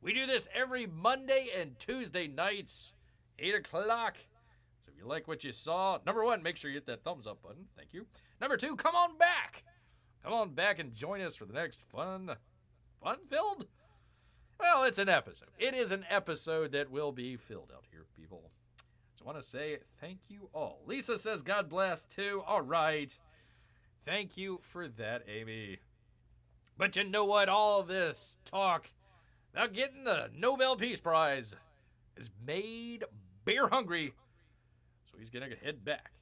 We do this every Monday and Tuesday nights, 8 o'clock. So if you like what you saw, number one, make sure you hit that thumbs up button. Thank you. Number two, come on back. Come on back and join us for the next fun-filled? Well, it's an episode. It is an episode that will be filled out here, people. So I want to say thank you all. Lisa says God bless, too. All right. Thank you for that, Amy. But you know what? All this talk about getting the Nobel Peace Prize has made Bear hungry. So he's going to head back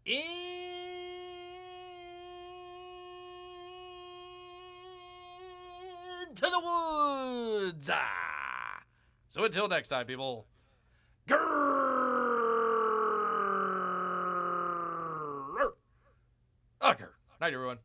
into the woods. So until next time, people. Grrrrr. Okay. Night, everyone.